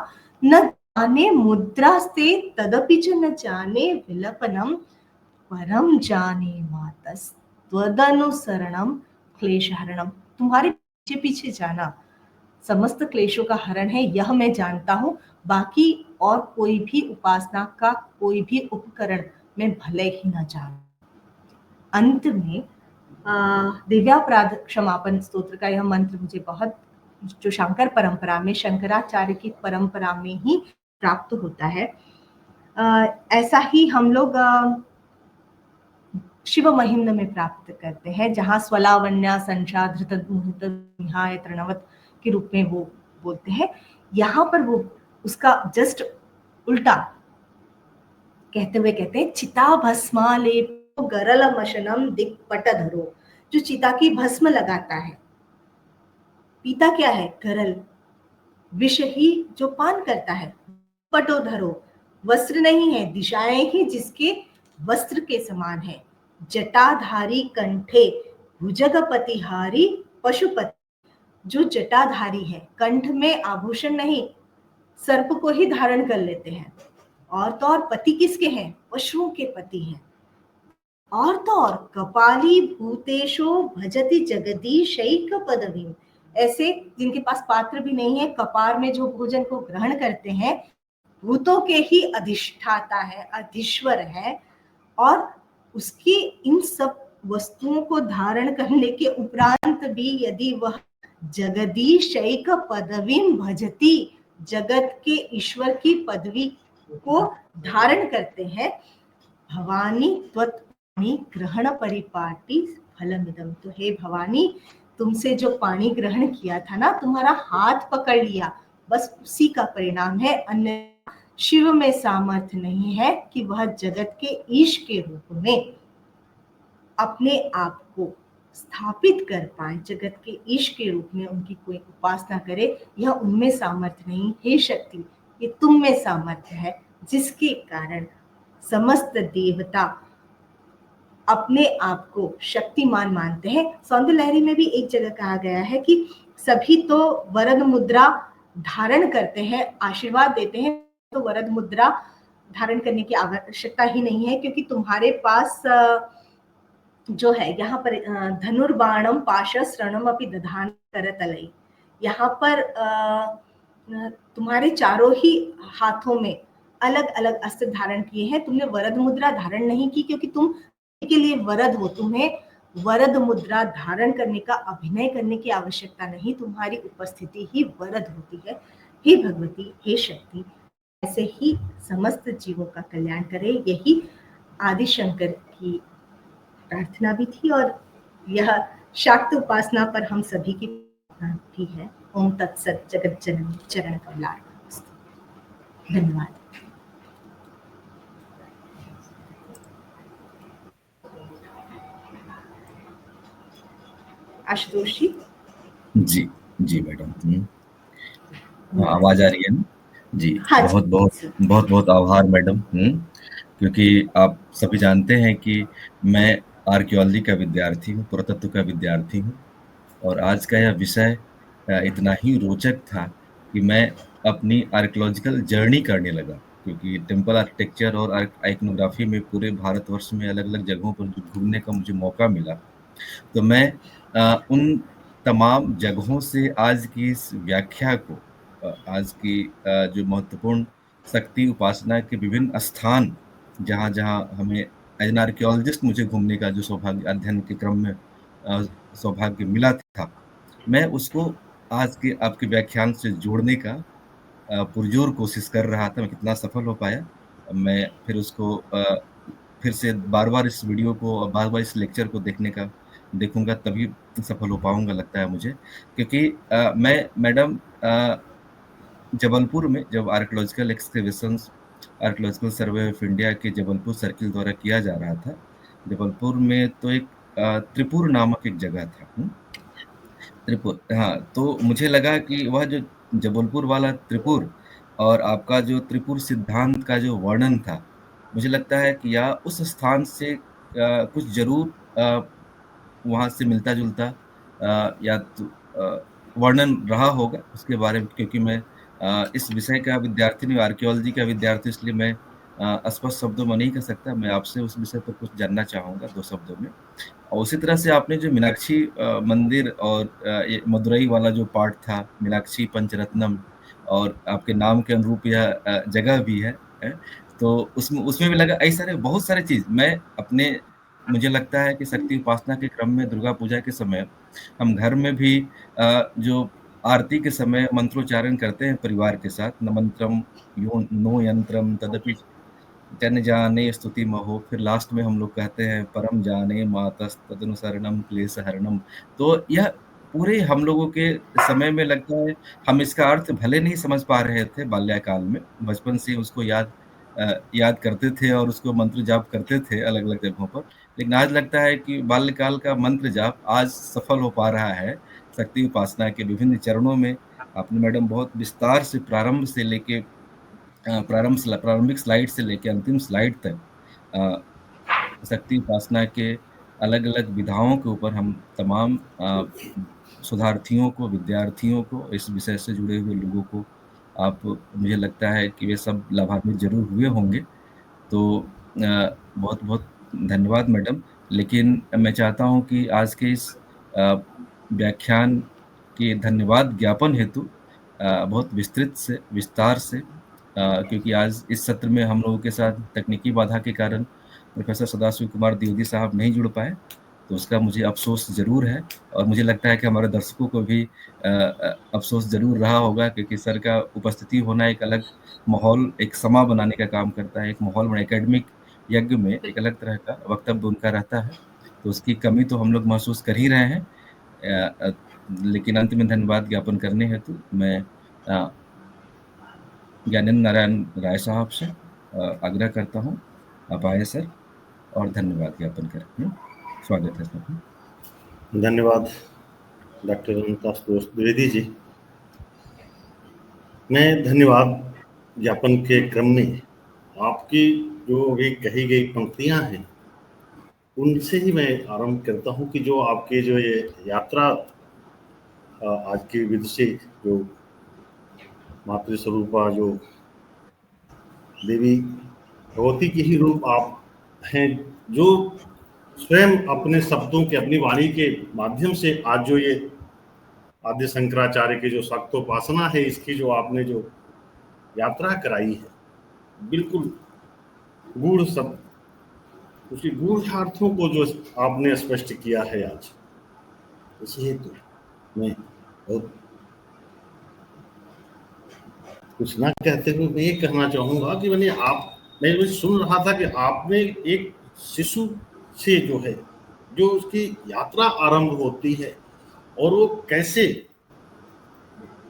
न जाने मुद्रास्ते तदपि च न जाने विलपनम, परम जाने मातस त्वदनुसरणम क्लेशहरणम। तुम्हारे पीछे पीछे जाना समस्त क्लेशों का हरण है, यह मैं जानता हूँ। बाकी और कोई भी उपासना का कोई भी उपकरण मैं भले ही न जानूं। अंत में दिव्यापराध क्षमापन स्तोत्र का यह मंत्र मुझे बहुत, जो शंकर परंपरा में, शंकराचार्य की परंपरा में ही प्राप्त होता है, ऐसा ही हम लोग शिव महिम्न में प्राप्त करते हैं, जहाँ स्वलावण्या संशा धृत मुहूर्त निहाय तृणवत के रूप में वो बोलते हैं। यहाँ पर वो उसका जस्ट उल्टा कहते हुए कहते हैं, चिता भस्मालेपो गरल मशनम दिक्पटधरो। जो चिता की भस्म लगाता है, पीता क्या है? गरल, विष ही जो पान करता है। पटोधरो, वस्त्र नहीं है, दिशाएं ही जिसके वस्त्र के समान है। जटाधारी कंठे भुजगपतिहारी पशुपति, जो जटाधारी है, कंठ में आभूषण नहीं, सर्प को ही धारण कर लेते हैं। और तो और पति किसके हैं? पशुओं के पति हैं। और तो और कपाली भूतेशो भजति जगदीशैक पदवीं, ऐसे जिनके पास पात्र भी नहीं है, कपार में जो भोजन को ग्रहण करते हैं, भूतों के ही अधिष्ठाता है, अधीश्वर है। और उसकी इन सब वस्तुओं को धारण करने के उपरांत भी यदि वह जगदीशैक पदवीं भजती, जगत के ईश्वर की पदवी को धारण करते हैं, भवानी त्वत्पाणि ग्रहण परिपाटी फलमिदम। तो हे भवानी, तुमसे जो पानी ग्रहण किया था ना, तुम्हारा हाथ पकड़ लिया, बस उसी का परिणाम है। अन्य शिव में सामर्थ्य नहीं है कि वह जगत के ईश के रूप में अपने आप को स्थापित कर पाए, जगत के ईश के रूप में उनकी कोई उपासना करे, यह उनमें सामर्थ्य नहीं। हे शक्ति, ये तुम में सामर्थ्य है, जिसके कारण समस्त देवता अपने आप को शक्तिमान मानते हैं। सौंदर्य लहरी में भी एक जगह कहा गया है कि सभी तो वरद मुद्रा धारण करते हैं, आशीर्वाद देते हैं, तो वरद मुद्रा धारण करने की आवश्यकता ही नहीं है, क्योंकि तुम्हारे पास जो है यहाँ पर धनुर्बाणम पाशस्रणम अपि दधान करतलई, यहाँ पर तुम्हारे चारों ही हाथों में अलग अलग अस्त्र धारण किए हैं। तुमने वरद मुद्रा धारण नहीं की, क्योंकि तुम के लिए वरद हो, तुम्हें वरद मुद्रा धारण करने का अभिनय करने की आवश्यकता नहीं, तुम्हारी उपस्थिति ही वरद होती है। हे भगवती, हे शक्ति, ऐसे ही समस्त जीवों का कल्याण करे, यही आदिशंकर की प्रार्थना भी थी, और यह शाक्त उपासना पर हम सभी की प्रार्थना भी है। ओम तत्सत। जगत जननी चरण कमलार्पणमस्तु। धन्यवाद। आशुतोष जी। जी मैडम, आवाज आ रही है ना? जी, हाँ, बहुत बहुत आभार मैडम, क्योंकि आप सभी जानते हैं कि मैं आर्कियोलॉजी का विद्यार्थी हूँ, पुरातत्व का विद्यार्थी हूँ और आज का यह विषय इतना ही रोचक था कि मैं अपनी आर्कियोलॉजिकल जर्नी करने लगा, क्योंकि टेम्पल आर्किटेक्चर और आइकनोग्राफी में पूरे भारतवर्ष में अलग-अलग जगहों पर जो घूमने का मुझे मौका मिला, तो मैं उन तमाम जगहों से आज की इस व्याख्या को आज की जो महत्वपूर्ण शक्ति उपासना के विभिन्न स्थान, जहाँ-जहाँ हमें एज़ एन आर्कियोलॉजिस्ट मुझे घूमने का जो सौभाग्य अध्ययन के क्रम में सौभाग्य मिला था, मैं उसको आज के आपके व्याख्यान से जोड़ने का पुरज़ोर कोशिश कर रहा था। मैं कितना सफल हो पाया, मैं फिर उसको फिर से बार-बार इस वीडियो को और बार-बार इस लेक्चर को देखूँगा तभी सफल हो पाऊँगा लगता है मुझे। क्योंकि मैं मैडम जबलपुर में जब archaeological excavations archaeological survey of India के जबलपुर सर्किल द्वारा किया जा रहा था। जबलपुर में तो एक त्रिपुर नामक एक जगह था। त्रिपुर, हाँ, तो मुझे लगा कि वह जो जबलपुर वाला त्रिपुर और आपका जो त्रिपुर सिद्धांत का जो वर्णन था, मुझे लगता है कि या उस स्थान से कुछ ज़रूर वहाँ से मिलता-जुलता या तो वर्णन रहा होगा उसके बारे में, क्योंकि मैं इस विषय का विद्यार्थी नहीं, आर्कियोलॉजी का विद्यार्थी, इसलिए मैं स्पष्ट शब्दों में नहीं कह सकता। मैं आपसे उस विषय पर कुछ जानना चाहूँगा 2 शब्दों में। और उसी तरह से आपने जो मीनाक्षी मंदिर और ये मदुरई वाला जो पार्ट था, मीनाक्षी पंचरत्नम, और आपके नाम के अनुरूप यह जगह भी है? तो उसमें उसमें भी लगा ऐसे सारे बहुत सारे चीज़ मैं अपने मुझे लगता है कि शक्ति उपासना के क्रम में दुर्गा पूजा के समय हम घर में भी जो आरती के समय मंत्रोच्चारण करते हैं परिवार के साथ, न मंत्रम यो नो यंत्रम तदपि जन जाने स्तुति महो, फिर लास्ट में हम लोग कहते हैं परम जाने मातस तदनुसरणम क्लेश हरणम। तो यह पूरे हम लोगों के समय में लगता है, हम इसका अर्थ भले नहीं समझ पा रहे थे बाल्यकाल में, बचपन से उसको याद करते थे और उसको मंत्र जाप करते थे अलग-अलग जगहों पर। लेकिन आज लगता है कि बाल्यकाल का मंत्र जाप आज सफल हो पा रहा है, शक्ति उपासना के विभिन्न चरणों में। आपने मैडम बहुत विस्तार से प्रारंभ से लेके प्रारंभिक स्लाइड से लेके अंतिम स्लाइड तक शक्ति उपासना के अलग-अलग विधाओं के ऊपर हम तमाम शोधार्थियों को, विद्यार्थियों को, इस विषय से जुड़े हुए लोगों को आप, मुझे लगता है कि वे सब लाभान्वित ज़रूर हुए होंगे। तो बहुत-बहुत धन्यवाद मैडम। लेकिन मैं चाहता हूँ कि आज के इस व्याख्यान के धन्यवाद ज्ञापन हेतु बहुत विस्तार से क्योंकि आज इस सत्र में हम लोगों के साथ तकनीकी बाधा के कारण प्रोफेसर सदाशिव कुमार द्विवेदी साहब नहीं जुड़ पाए, तो उसका मुझे अफ़सोस ज़रूर है और मुझे लगता है कि हमारे दर्शकों को भी अफ़सोस ज़रूर रहा होगा, क्योंकि सर का उपस्थिति होना एक अलग माहौल, एक समा बनाने का काम करता है, एक माहौल में एकेडमिक यज्ञ में एक अलग तरह का वक्तव्य उनका रहता है, तो उसकी कमी तो हम लोग महसूस कर ही रहे हैं। लेकिन अंत में धन्यवाद ज्ञापन करने हेतु मैं ज्ञानेंद्र नारायण राय साहब से आग्रह करता हूँ, आप आए सर और धन्यवाद ज्ञापन करें। स्वागत है सर। धन्यवाद डॉक्टर अनंतास द्विवेदी जी। मैं धन्यवाद ज्ञापन के क्रम में आपकी जो अभी कही गई पंक्तियां हैं उनसे ही मैं आरंभ करता हूं कि जो आपके जो ये यात्रा आज की विदुषी जो मातृ स्वरूपा जो देवी भगवती की ही रूप आप हैं, जो स्वयं अपने शब्दों के, अपनी वाणी के माध्यम से आज जो ये आदि शंकराचार्य की जो शक्तोपासना है, इसकी जो आपने जो यात्रा कराई है, बिल्कुल गूढ़ शब्द, उसकी गूढ़ार्थों को जो आपने स्पष्ट किया है आज, इसलिए तो मैं बहुत कुछ ना कहते हुए मैं ये कहना चाहूंगा कि मैं सुन रहा था कि आपने एक शिशु से जो है, जो उसकी यात्रा आरंभ होती है और वो कैसे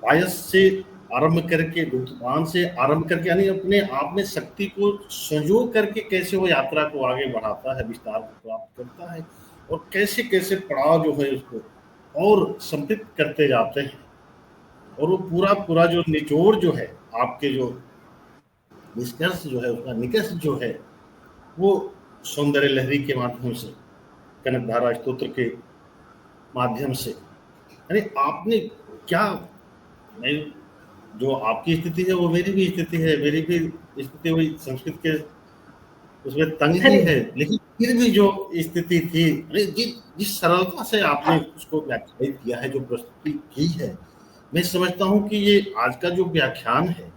पायस से आरंभ करके, दुग्धपान से आरंभ करके, यानी अपने आप में शक्ति को संजो करके कैसे वो यात्रा को आगे बढ़ाता है, विस्तार को प्राप्त करता है और कैसे कैसे पड़ाव जो है उसको और समृद्ध करते जाते हैं। और वो पूरा जो निचोड़ जो है, आपके जो निष्कर्ष जो है, उसका निकष जो है, वो सौंदर्य लहरी के माध्यम से कनकधारा स्तोत्र के माध्यम से, यानी आपने क्या, मैं, जो आपकी स्थिति है वो मेरी भी स्थिति है, मेरी भी स्थिति वही संस्कृत के उसमें तंग ही है, लेकिन फिर भी जो स्थिति थी, जिस सरलता से आपने उसको व्याख्यायित किया है, जो प्रस्तुति की है, मैं समझता हूँ कि ये आज का जो व्याख्यान है,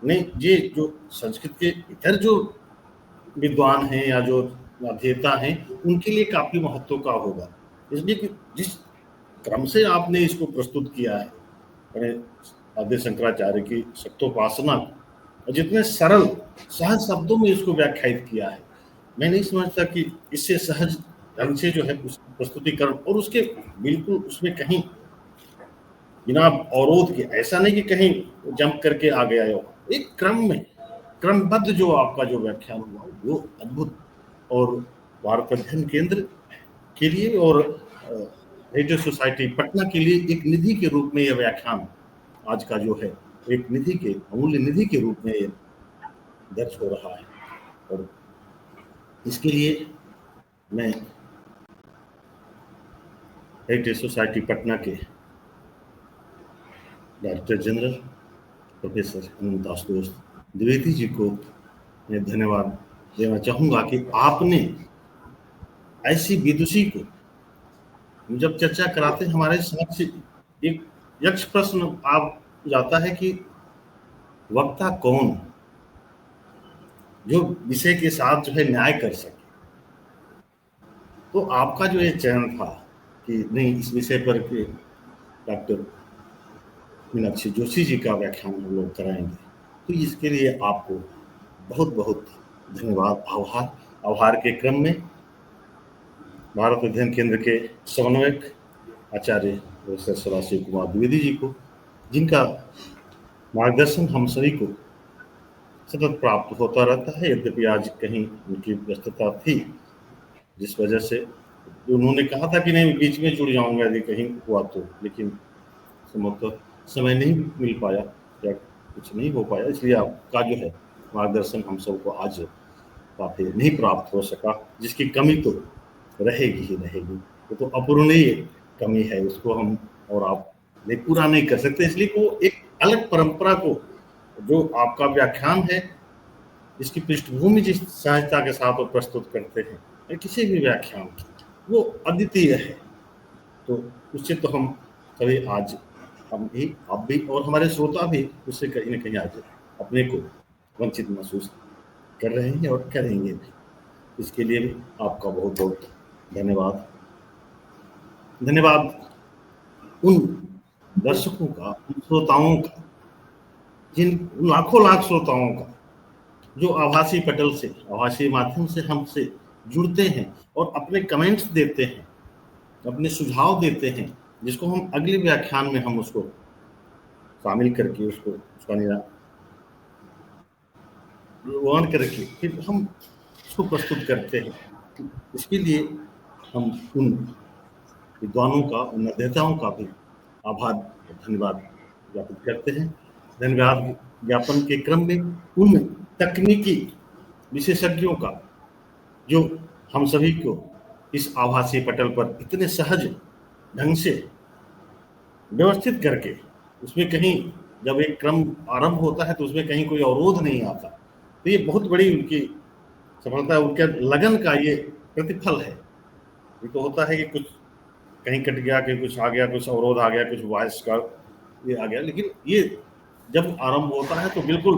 नहीं, ये जो संस्कृत के इतर जो विद्वान हैं या जो अध्येता हैं, उनके लिए काफी महत्व का होगा। इसलिए कि जिस क्रम से आपने इसको प्रस्तुत किया है, आद्य शंकराचार्य की शक्तोपासना, और जितने सरल सहज शब्दों में इसको व्याख्यायित किया है, मैं नहीं समझता कि इससे सहज ढंग से जो है प्रस्तुतिकरण, और उसके बिल्कुल उसमें कहीं बिना अवरोध के, ऐसा नहीं कि कहीं जंप करके आ गया हो, एक क्रम में क्रमबद्ध जो आपका जो व्याख्यान हुआ वो अद्भुत, और भारत अध्ययन केंद्र के लिए और हेरिटेज सोसाइटी पटना के लिए एक निधि के रूप में यह व्याख्यान आज का जो है एक निधि के अमूल्य निधि के रूप में ये दर्ज हो रहा है। और इसके लिए मैं हेरिटेज सोसाइटी पटना के डायरेक्टर जनरल प्रोफेसर अनंत आशुतोष द्विवेदी जी को मैं धन्यवाद देना चाहूँगा कि आपने ऐसी विदुषी को, जब चर्चा कराते हमारे साथ से एक यक्ष प्रश्न आप जाता है कि वक्ता कौन, जो विषय के साथ जो है न्याय कर सके, तो आपका जो ये चयन था कि नहीं, इस विषय पर के डॉक्टर मीनाक्षी जोशी जी का व्याख्यान हम लोग कराएंगे, तो इसके लिए आपको बहुत बहुत धन्यवाद, आभार के क्रम में भारत अध्ययन केंद्र के समन्वयक आचार्य प्रोफेसर सदाशिव कुमार द्विवेदी जी को, जिनका मार्गदर्शन हम सभी को सतत प्राप्त होता रहता है, यद्यपि आज कहीं उनकी व्यस्तता थी, जिस वजह से उन्होंने कहा था कि नहीं बीच में जुड़ जाऊंगा यदि कहीं हुआ तो, लेकिन संभवतः समय नहीं मिल पाया या कुछ नहीं हो पाया, इसलिए आपका जो है मार्गदर्शन हम सबको आज काफी नहीं प्राप्त हो सका, जिसकी कमी तो रहेगी ही रहेगी, वो तो अपूरणीय कमी है, उसको हम और आप नहीं पूरा नहीं कर सकते। इसलिए वो एक अलग परंपरा को, जो आपका व्याख्यान है, इसकी पृष्ठभूमि जिस सहजता के साथ वो प्रस्तुत करते हैं किसी भी व्याख्यान की, वो अद्वितीय है। तो उससे तो हम सभी आज, हम भी, आप भी और हमारे श्रोता भी उससे कहीं न कहीं आज अपने को वंचित महसूस कर रहे हैं और करेंगे भी। इसके लिए भी आपका बहुत बहुत धन्यवाद। धन्यवाद उन दर्शकों का, उन श्रोताओं का, जिन लाखों लाख श्रोताओं का जो आभासी पटल से, आभासी माध्यम से हमसे जुड़ते हैं और अपने कमेंट्स देते हैं, अपने सुझाव देते हैं, जिसको हम अगले व्याख्यान में हम उसको शामिल करके उसका निराकरण करके फिर हम उसको प्रस्तुत करते हैं। इसके लिए हम उन विद्वानों का, उन अध्येताओं का भी आभार और धन्यवाद ज्ञापित करते हैं। धन्यवाद ज्ञापन के क्रम में उन तकनीकी विशेषज्ञों का, जो हम सभी को इस आभासी पटल पर इतने सहज ढंग से व्यवस्थित करके, उसमें कहीं जब एक क्रम आरंभ होता है तो उसमें कहीं कोई अवरोध नहीं आता, तो ये बहुत बड़ी उनकी सफलता, उनके लगन का ये प्रतिफल है। ये तो होता है कि कुछ कहीं कट गया, कि कुछ आ गया, कुछ अवरोध आ गया, कुछ वॉइस का ये आ गया, लेकिन ये जब आरंभ होता है तो बिल्कुल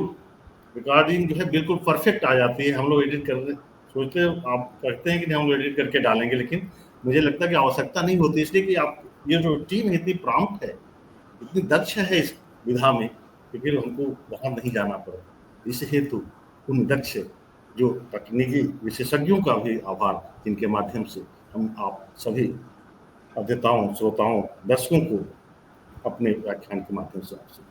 रिकॉर्डिंग जो है बिल्कुल परफेक्ट आ जाती है। हम लोग एडिट कर सोचते हैं, आप कहते हैं कि नहीं हम लोग एडिट करके डालेंगे, लेकिन मुझे लगता है कि आवश्यकता नहीं होती, इसलिए कि आप ये जो टीम इतनी प्रॉम्प्ट है, इतनी दक्ष है इस विधा में, कि फिर हमको वहाँ नहीं जाना पड़े। इस हेतु उन दक्ष जो तकनीकी विशेषज्ञों का भी आभार, जिनके माध्यम से हम आप सभी अध्येताओं, श्रोताओं, दर्शकों को अपने व्याख्यान के माध्यम से आपसे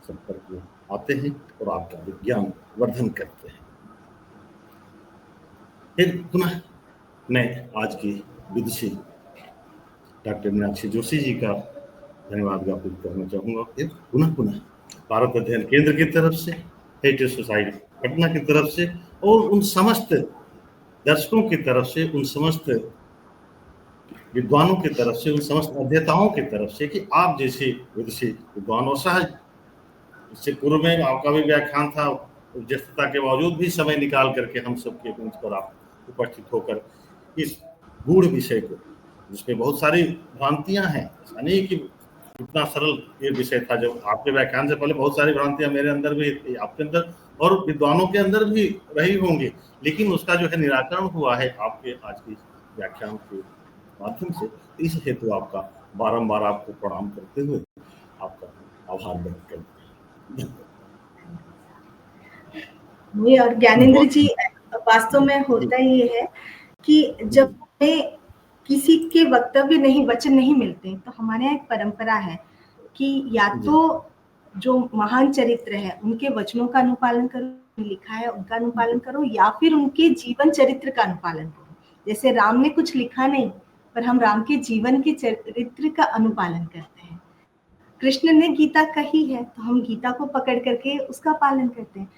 संपर्क में आते हैं और आपका विज्ञान वर्धन करते हैं। फिर पुनः मैं आज की विदुषी डॉक्टर मीनाक्षी जोशी जी का धन्यवाद ज्ञापित करना चाहूँगा। फिर पुनः भारत अध्ययन केंद्र की तरफ से, हेरिटेज सोसाइटी पटना की तरफ से और उन समस्त दर्शकों की तरफ से, उन समस्त विद्वानों की तरफ से, उन समस्त अध्येताओं की तरफ से कि आप जैसे विदुषी विद्वान और सहज, इससे पूर्व में आपका भी व्याख्यान था, व्यस्तता के बावजूद भी समय निकाल करके हम सबके मंच पर आप उपस्थित होकर इस गूढ़ विषय को, जिसमें बहुत सारी भ्रांतियां हैं, ऐसा नहीं कि इतना सरल ये विषय था। जब आपके व्याख्यान से पहले बहुत सारी भ्रांतियां मेरे अंदर भी थी, आपके अंदर और विद्वानों के अंदर भी रही होंगी, लेकिन उसका जो है निराकरण हुआ है आपके आज के व्याख्यान के माध्यम से। इस हेतु आपका बारंबार आपको प्रणाम करते हुए आपका आभार व्यक्त करते हैं। वही, और ज्ञानेंद्र जी वास्तव में होता ये है कि जब हमें किसी के वक्तव्य नहीं, वचन नहीं मिलते, तो हमारे यहाँ एक परंपरा है कि या तो जो महान चरित्र है उनके वचनों का अनुपालन करो, लिखा है उनका अनुपालन करो, या फिर उनके जीवन चरित्र का अनुपालन करो। जैसे राम ने कुछ लिखा नहीं, पर हम राम के जीवन के चरित्र का अनुपालन करते हैं। कृष्ण ने गीता कही है तो हम गीता को पकड़ करके उसका पालन करते हैं।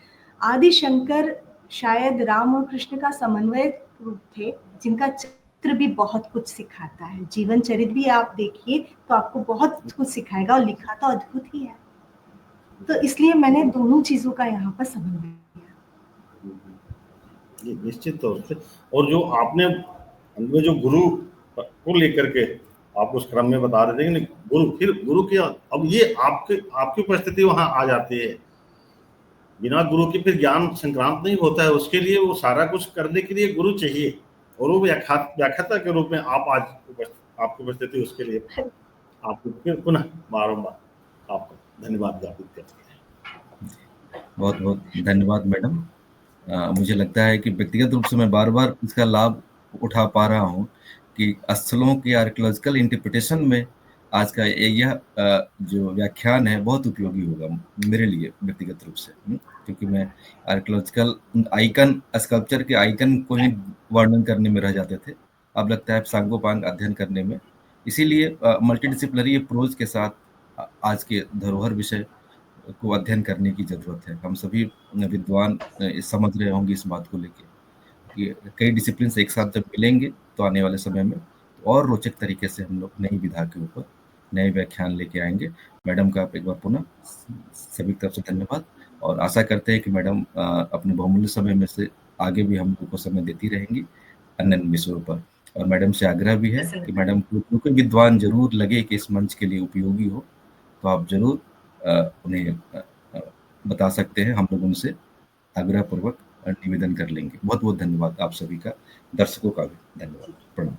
आदि शंकर शायद राम और कृष्ण का समन्वय रूप थे, जिनका चित्र भी बहुत कुछ सिखाता है। जीवन चरित्र भी आप देखिए तो आपको बहुत कुछ सिखाएगा, और लिखा तो अद्भुत ही है। तो इसलिए मैंने दोनों चीजों का यहाँ पर समन्वय किया। निश्चित तौर से। और जो आपने में जो गुरु को लेकर के आप उस क्रम में बता रहे थे कि गुरु, फिर गुरु की अब ये आपकी उपस्थिति वहां आ जाती है। बिना गुरु के फिर ज्ञान संक्रांत नहीं होता है। उसके लिए वो सारा कुछ करने के लिए गुरु चाहिए, और वो व्याख्याता के रूप में आप आज आपकी उपस्थिति, उसके लिए आपको फिर पुनः बारंबार आपका धन्यवाद ज्ञापित करते हैं। बहुत बहुत धन्यवाद मैडम। मुझे लगता है कि व्यक्तिगत रूप से मैं बार बार इसका लाभ उठा पा रहा हूँ कि स्थलों के आर्कियोलॉजिकल इंटरप्रिटेशन में आज का यह जो व्याख्यान है बहुत उपयोगी होगा मेरे लिए व्यक्तिगत रूप से, क्योंकि मैं आर्कियोलॉजिकल आइकन, स्कल्पचर के आइकन को ही वर्णन करने में रह जाते थे। अब लगता है सांगोपांग अध्ययन करने में। इसीलिए मल्टीडिसिप्लिनरी अप्रोच के साथ आज के धरोहर विषय को अध्ययन करने की जरूरत है। हम सभी विद्वान समझ रहे होंगे इस बात को लेके कि कई डिसिप्लिन एक साथ जब मिलेंगे तो आने वाले समय में और रोचक तरीके से हम लोग नई विधा के ऊपर नए व्याख्यान लेके आएंगे। मैडम का एक बार पुनः सभी तरफ से धन्यवाद, और आशा करते हैं कि मैडम अपने बहुमूल्य समय में से आगे भी हम लोग को समय देती रहेंगी अन्य विषयों पर। और मैडम से आग्रह भी है कि मैडम को क्योंकि विद्वान जरूर लगे कि इस मंच के लिए उपयोगी हो, तो आप जरूर उन्हें बता सकते हैं। हम लोग उनसे आग्रह पूर्वक निवेदन कर लेंगे। बहुत बहुत धन्यवाद आप सभी का, दर्शकों का भी धन्यवाद। प्रणाम।